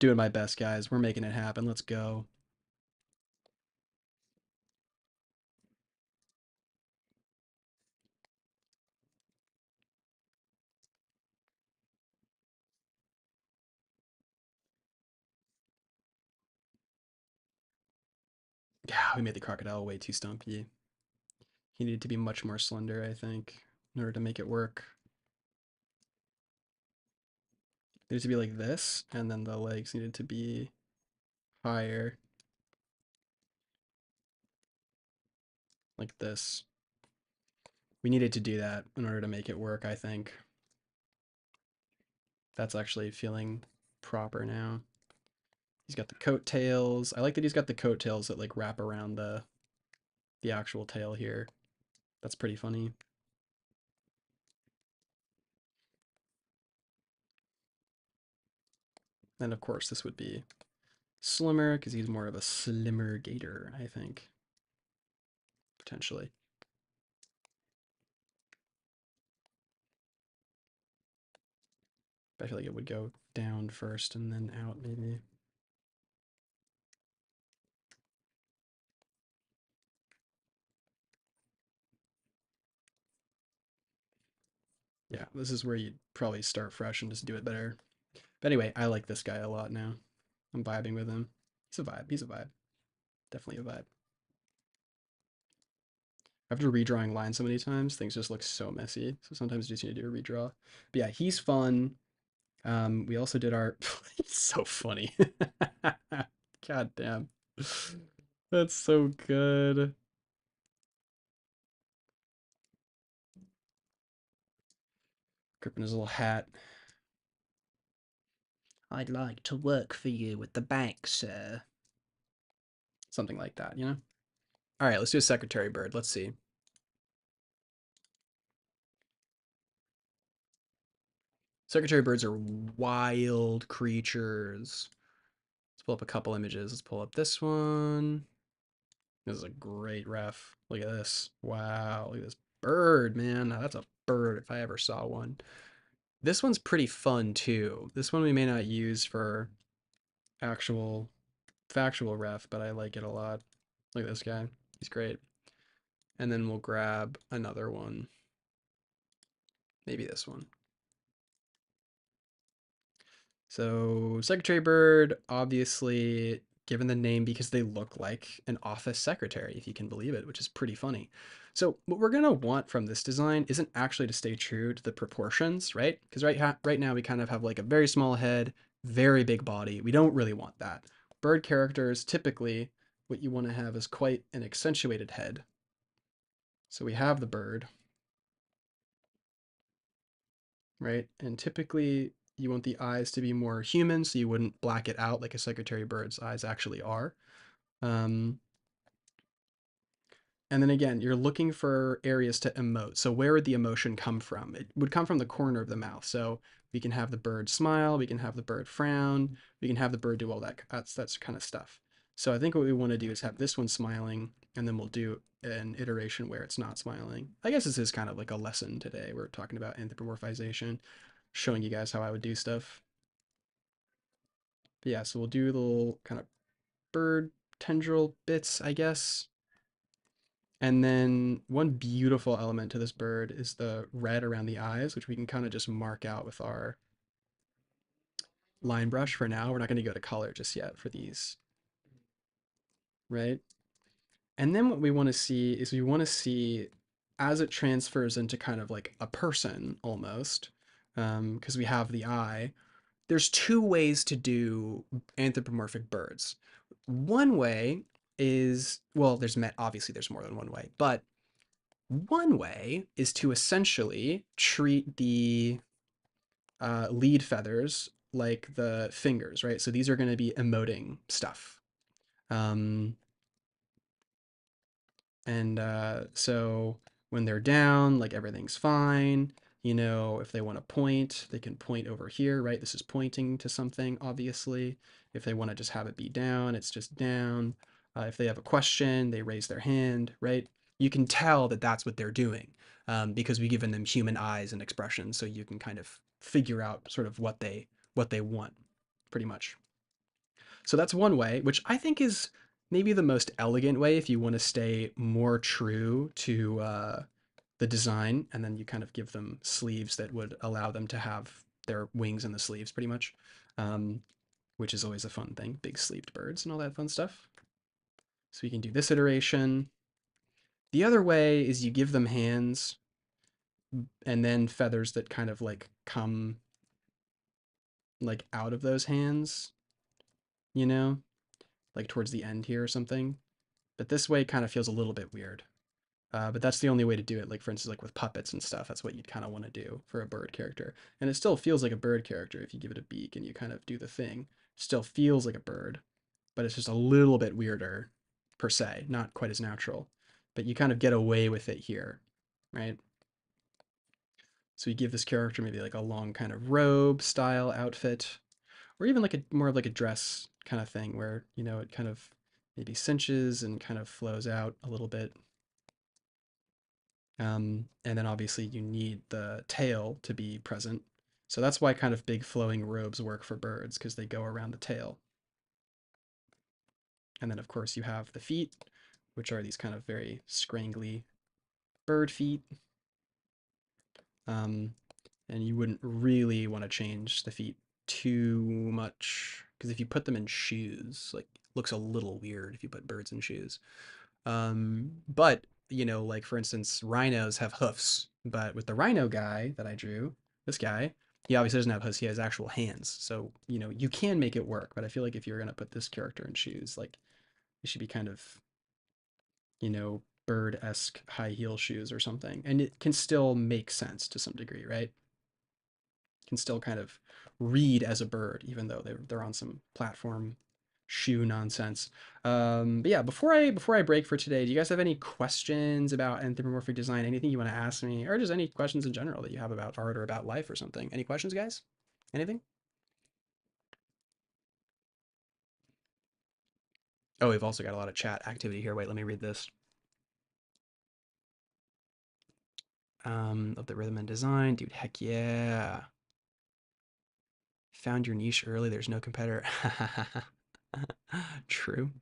Speaker 1: Doing my best, guys. We're making it happen. Let's go. Yeah, we made the crocodile way too stumpy. He needed to be much more slender, I think, in order to make it work. It needed to be like this, and then the legs needed to be higher, like this. We needed to do that in order to make it work, I think. That's actually feeling proper now. He's got the coattails. I like that he's got the coattails that like wrap around the actual tail here. That's pretty funny. And of course this would be slimmer because he's more of a slimmer gator, I think. Potentially. I feel like it would go down first and then out maybe. Yeah, this is where you'd probably start fresh and just do it better. But anyway, I like this guy a lot now. I'm vibing with him. He's a vibe. He's a vibe. Definitely a vibe. After redrawing lines so many times, things just look so messy. So sometimes you just need to do a redraw. But yeah, he's fun. We also did our. It's so funny. God damn. That's so good. Gripping his little hat. I'd like to work for you at the bank, sir. Something like that, you know? All right, let's do a secretary bird. Let's see. Secretary birds are wild creatures. Let's pull up a couple images. Let's pull up this one. This is a great ref. Look at this. Wow, look at this bird, man. Now that's a bird if I ever saw one. This one's pretty fun too. This one we may not use for actual factual ref, but I like it a lot. Look at this guy. He's great. And then we'll grab another one. Maybe this one. So Secretary Bird, obviously given the name because they look like an office secretary, if you can believe it, which is pretty funny. So what we're gonna want from this design isn't actually to stay true to the proportions, right? Because right now we kind of have like a very small head, very big body. We don't really want that. Bird characters, typically, what you want to have is quite an accentuated head. So we have the bird, right? And typically you want the eyes to be more human, so you wouldn't black it out like a secretary bird's eyes actually are. Um, and then again, you're looking for areas to emote. So where would the emotion come from? It would come from the corner of the mouth. So we can have the bird smile, we can have the bird frown, we can have the bird do all that. That's kind of stuff. So I think what we want to do is have this one smiling, and then we'll do an iteration where it's not smiling. I guess this is kind of like a lesson today. We're talking about anthropomorphization, showing you guys how I would do stuff. But yeah, so we'll do little kind of bird tendril bits, I guess. And then one beautiful element to this bird is the red around the eyes, which we can kind of just mark out with our line brush for now. We're not going to go to color just yet for these, right? And then what we want to see is we want to see as it transfers into kind of like a person almost, because we have the eye. There's two ways to do anthropomorphic birds. One way is, well, obviously there's more than one way, but one way is to essentially treat the lead feathers like the fingers, right? So these are going to be emoting stuff. Um, and so when they're down, like everything's fine. You know, if they want to point, they can point over here, right? This is pointing to something, obviously. If they want to just have it be down, it's just down. If they have a question, they raise their hand, right? You can tell that that's what they're doing because we've given them human eyes and expressions, so you can kind of figure out sort of what they want, pretty much. So that's one way, which I think is maybe the most elegant way if you want to stay more true to the design, and then you kind of give them sleeves that would allow them to have their wings in the sleeves pretty much, um, which is always a fun thing, big sleeved birds and all that fun stuff. So we can do this iteration. The other way is you give them hands and then feathers that kind of like come like out of those hands, you know, like towards the end here or something. But this way kind of feels a little bit weird. But that's the only way to do it. Like for instance, like with puppets and stuff, that's what you'd kind of want to do for a bird character. And it still feels like a bird character if you give it a beak and you kind of do the thing. It still feels like a bird, but it's just a little bit weirder per se, not quite as natural. But you kind of get away with it here, right? So you give this character maybe like a long kind of robe style outfit, or even like a more of like a dress kind of thing where, you know, it kind of maybe cinches and kind of flows out a little bit. And then obviously you need the tail to be present. So that's why kind of big flowing robes work for birds, because they go around the tail. And then of course you have the feet, which are these kind of very scrangly bird feet. Um, and you wouldn't really want to change the feet too much, because if you put them in shoes, like looks a little weird if you put birds in shoes. But you know, like for instance, rhinos have hoofs, but with the rhino guy that I drew, this guy, he obviously doesn't have hoofs. He has actual hands, so you know you can make it work. But I feel like if you're gonna put this character in shoes, like it should be kind of, you know, bird-esque high heel shoes or something, and it can still make sense to some degree, right? Can still kind of read as a bird, even though they're on some platform shoe nonsense. But yeah, before I break for today, do you guys have any questions about anthropomorphic design? Anything you want to ask me, or just any questions in general that you have about art or about life or something? Any questions, guys? Anything? Oh, we've also got a lot of chat activity here. Wait, let me read this. Of the rhythm and design, dude. Heck yeah! Found your niche early. There's no competitor. True.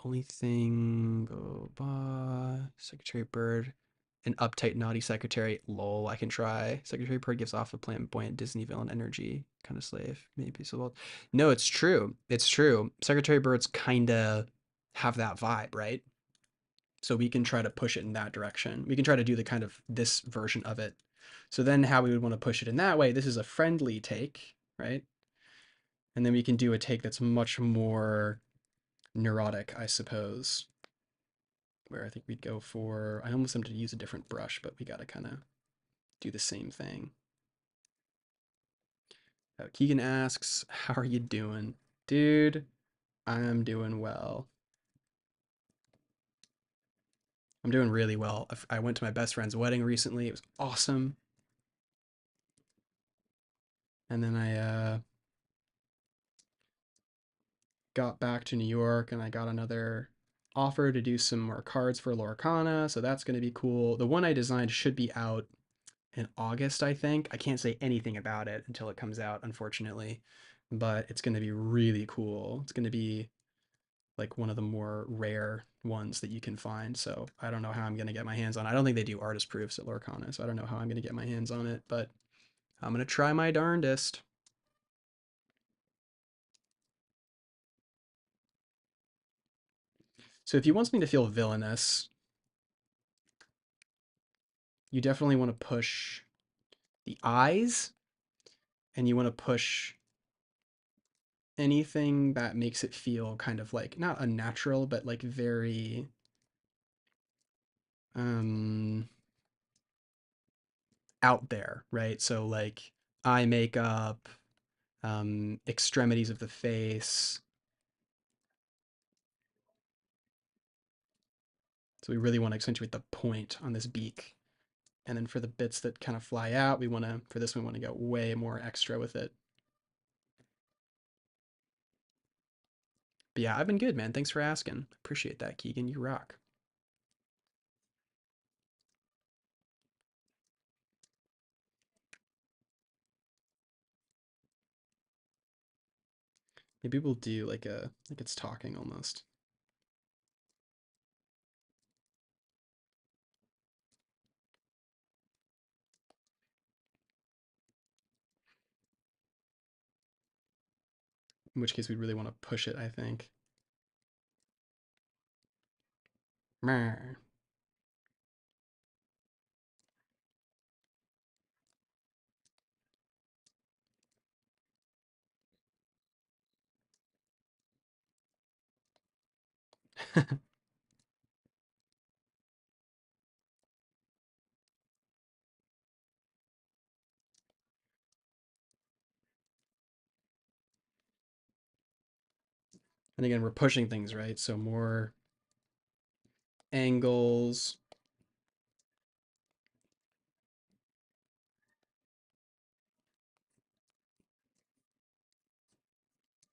Speaker 1: Only thing, Secretary Bird, an uptight, naughty secretary. Lol, I can try. Secretary Bird gives off a flamboyant Disney villain energy. Kind of slave, maybe so. Well, no, it's true. It's true. Secretary Birds kind of have that vibe, right? So we can try to push it in that direction. We can try to do the kind of this version of it. So then, how we would want to push it in that way? This is a friendly take, right? And then we can do a take that's much more neurotic, I suppose, where I think we'd go for, I almost wanted to use a different brush, but we got to kind of do the same thing. Keegan asks, how are you doing? Dude, I'm doing well. I'm doing really well. I went to my best friend's wedding recently. It was awesome. And then I got back to New York and I got another offer to do some more cards for Lorcana. So that's going to be cool. The one I designed should be out in August, I think. I can't say anything about it until it comes out, unfortunately, but it's going to be really cool. It's going to be like one of the more rare ones that you can find. So I don't know how I'm going to get my hands on it. I don't think they do artist proofs at Lorcana, so I don't know how I'm going to get my hands on it, but I'm going to try my darndest. So if he wants me to feel villainous, you definitely want to push the eyes, and you want to push anything that makes it feel kind of like not unnatural, but like very um out there, right? So like eye makeup, extremities of the face. So we really want to accentuate the point on this beak. And then for the bits that kind of fly out, we want to, for this one, we want to go way more extra with it. But yeah, I've been good, man. Thanks for asking. Appreciate that, Keegan. You rock. Maybe we'll do like it's talking almost. In which case we'd really want to push it, I think. And again, we're pushing things, right? So more angles.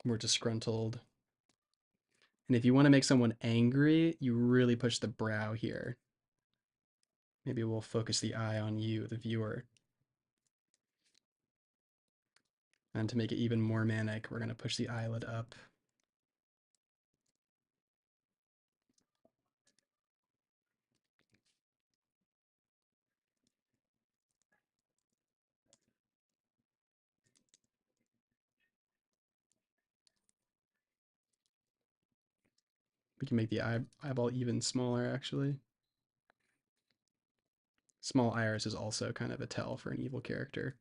Speaker 1: More disgruntled. And if you want to make someone angry, you really push the brow here. Maybe we'll focus the eye on you, the viewer. And to make it even more manic, we're going to push the eyelid up. We can make the eyeball even smaller, actually. Small iris is also kind of a tell for an evil character.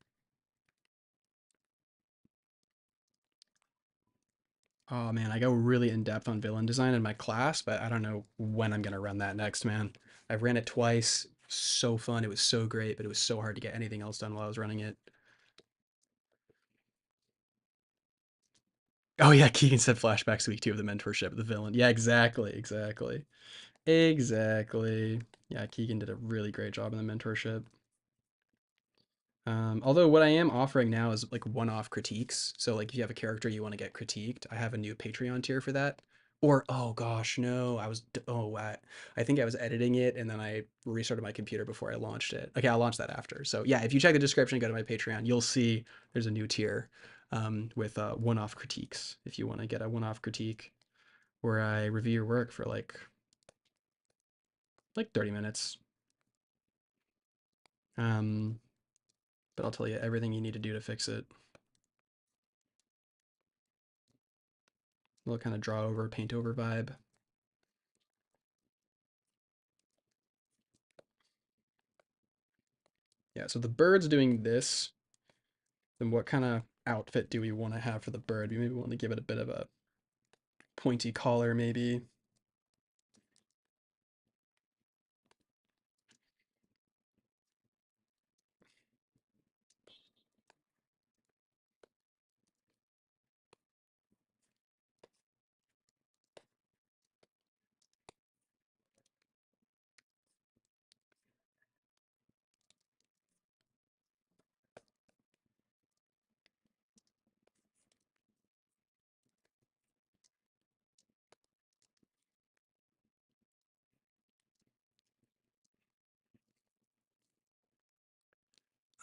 Speaker 1: Oh man, I go really in depth on villain design in my class, but I don't know when I'm gonna run that next, man. I've ran it twice. So fun. It was so great, but it was so hard to get anything else done while I was running it. Oh yeah, Keegan said flashbacks to week 2 of the mentorship, the villain. Yeah, exactly, exactly. Exactly. Yeah, Keegan did a really great job in the mentorship. Although what I am offering now is like one-off critiques. So like if you have a character you want to get critiqued, I have a new Patreon tier for that. Or oh gosh, no, I think I was editing it and then I restarted my computer before I launched it. Okay, I'll launch that after. So yeah, if you check the description, go to my Patreon, you'll see there's a new tier with one-off critiques. If you want to get a one-off critique where I review your work for like 30 minutes. Um, but I'll tell you everything you need to do to fix it. A little kind of draw over, paint over vibe. Yeah, so the bird's doing this. Then what kind of outfit do we want to have for the bird? We maybe want to give it a bit of a pointy collar, maybe.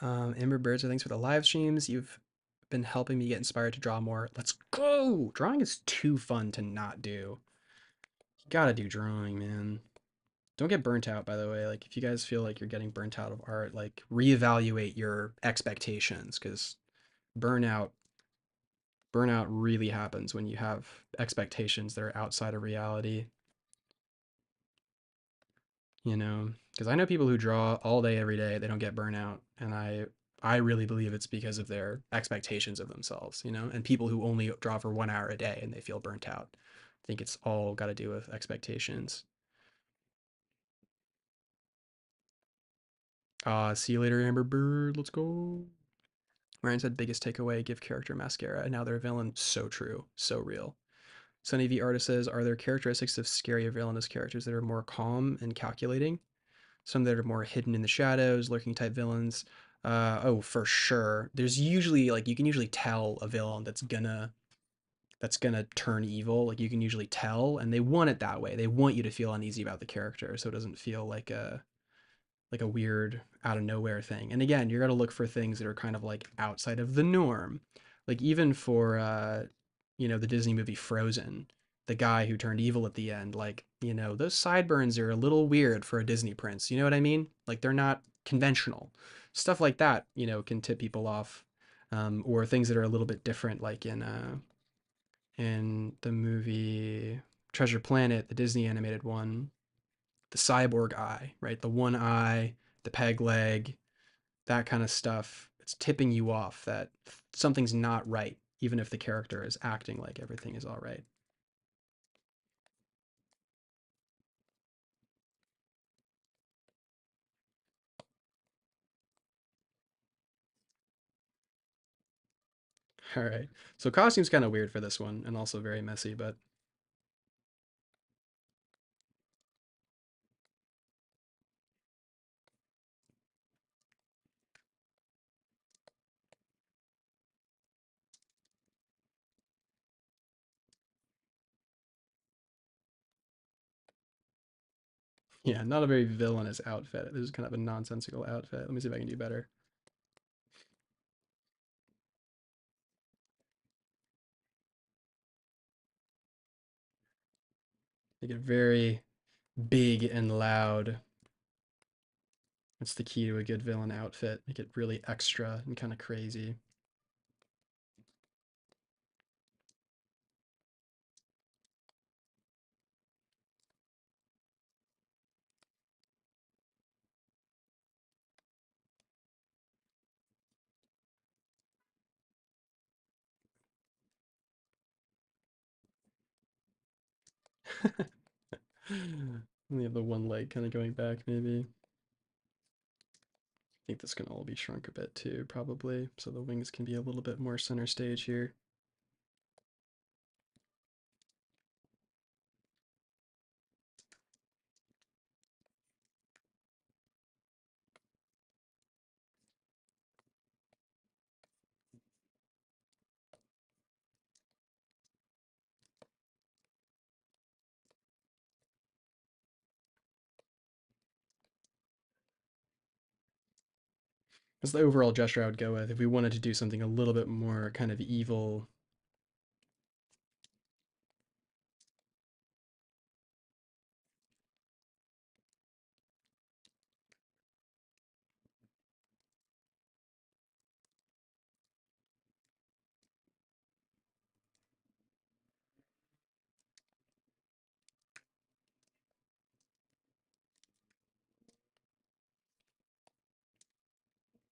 Speaker 1: Amber Birds, thanks for the live streams. You've been helping me get inspired to draw more. Let's go! Drawing is too fun to not do. You gotta do drawing, man. Don't get burnt out, by the way. Like, if you guys feel like you're getting burnt out of art, like, reevaluate your expectations, because burnout burnout really happens when you have expectations that are outside of reality, you know? Because I know people who draw all day every day, they don't get burnout, and I really believe it's because of their expectations of themselves, you know? And people who only draw for 1 hour a day and they feel burnt out. I think it's all got to do with expectations. See you later, Amber Bird. Let's go. Ryan said biggest takeaway, give character mascara, and now they're a villain. So true. So real. Sunny V Artist says, are there characteristics of scary or villainous characters that are more calm and calculating? Some that are more hidden in the shadows, lurking type villains. Oh, for sure. There's usually like you can usually tell a villain that's gonna turn evil. Like you can usually tell, and they want it that way. They want you to feel uneasy about the character, so it doesn't feel like a weird out of nowhere thing. And again, you're gonna look for things that are kind of like outside of the norm. Like even for the Disney movie Frozen, the guy who turned evil at the end, like, those sideburns are a little weird for a Disney prince. You know what I mean? Like they're not conventional. Stuff like that, can tip people off. Or things that are a little bit different, like in the movie Treasure Planet, the Disney animated one, the cyborg eye, right? The one eye, the peg leg, that kind of stuff. It's tipping you off that something's not right, even if the character is acting like everything is all right. All right. So costume's kind of weird for this one and also very messy, but Yeah, not a very villainous outfit. This is kind of a nonsensical outfit. Let me see if I can do better. Make it very big and loud. That's the key to a good villain outfit. Make it really extra and kind of crazy. We have the one leg kind of going back, maybe. I think this can all be shrunk a bit too, probably. So the wings can be a little bit more center stage here. That's the overall gesture I would go with if we wanted to do something a little bit more kind of evil.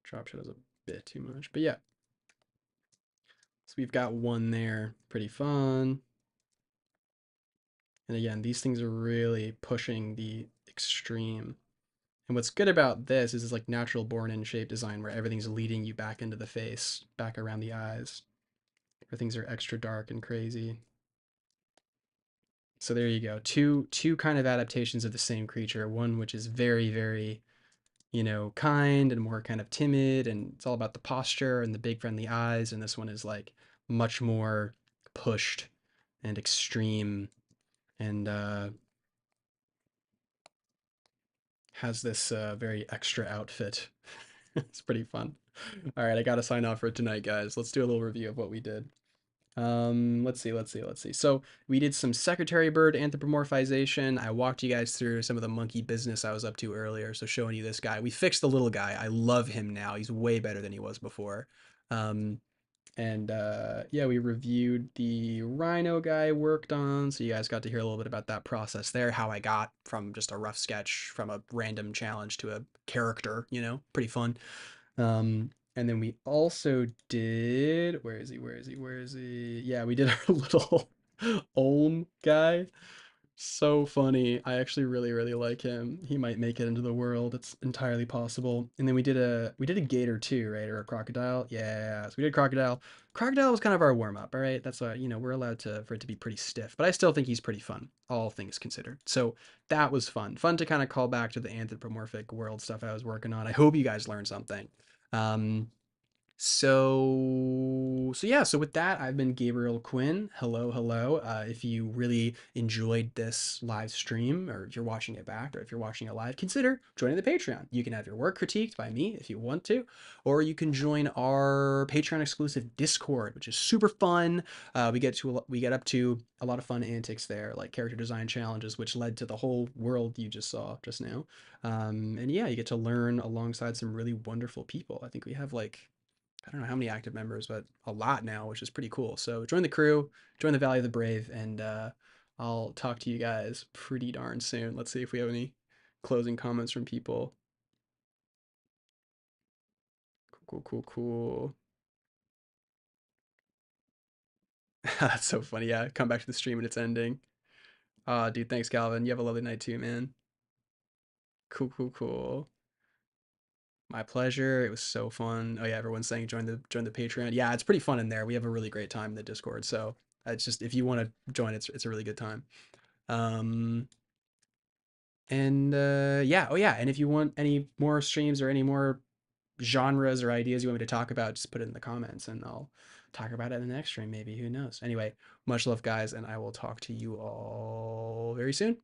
Speaker 1: Drop shadows a bit too much, but yeah. So we've got one there, pretty fun. And again, these things are really pushing the extreme. And what's good about this is it's like natural born in shape design where everything's leading you back into the face, back around the eyes, where things are extra dark and crazy. So there you go. Two kind of adaptations of the same creature. One which is very, very, kind and more kind of timid, and it's all about the posture and the big friendly eyes. And this one is like much more pushed and extreme and has this very extra outfit. It's pretty fun. All right, I gotta sign off for tonight, guys. Let's do a little review of what we did. Let's see. So we did some secretary bird anthropomorphization. I walked you guys through some of the monkey business I was up to earlier. So showing you this guy. We fixed the little guy. I love him now. He's way better than he was before. Um, and yeah, we reviewed the Rhino guy I worked on. So you guys got to hear a little bit about that process there, how I got from just a rough sketch from a random challenge to a character, pretty fun. And then we also did, where is he? Where is he? Where is he? Yeah, we did our little Olm guy. So funny. I actually really, really like him. He might make it into the world. It's entirely possible. And then we did a gator too, right? Or a crocodile. Yeah. So we did crocodile. Crocodile was kind of our warm up, all right? That's why, we're allowed to for it to be pretty stiff, but I still think he's pretty fun, all things considered. So that was fun. Fun to kind of call back to the anthropomorphic world stuff I was working on. I hope you guys learned something. Um, so yeah, so with that, I've been Gabriel Quinn. Hello, hello. If you really enjoyed this live stream, or if you're watching it back, or if you're watching it live, consider joining the Patreon. You can have your work critiqued by me if you want to, or you can join our Patreon exclusive Discord, which is super fun. We get up to a lot of fun antics there, like character design challenges, which led to the whole world you just saw just now. And yeah, you get to learn alongside some really wonderful people. I think we have like, I don't know how many active members, but a lot now, which is pretty cool. So join the crew, join the Valley of the Brave, and I'll talk to you guys pretty darn soon. Let's see if we have any closing comments from people. Cool, cool, cool. That's so funny. Yeah, come back to the stream and it's ending. Dude, thanks, Calvin. You have a lovely night too, man. Cool, cool, cool. My pleasure. It was so fun. Oh yeah, everyone's saying join the Patreon. Yeah, it's pretty fun in there. We have a really great time in the Discord. So it's just if you want to join, it's a really good time. Um, And yeah, oh yeah, and if you want any more streams or any more genres or ideas you want me to talk about, just put it in the comments and I'll talk about it in the next stream, maybe. Who knows? Anyway, much love, guys, and I will talk to you all very soon.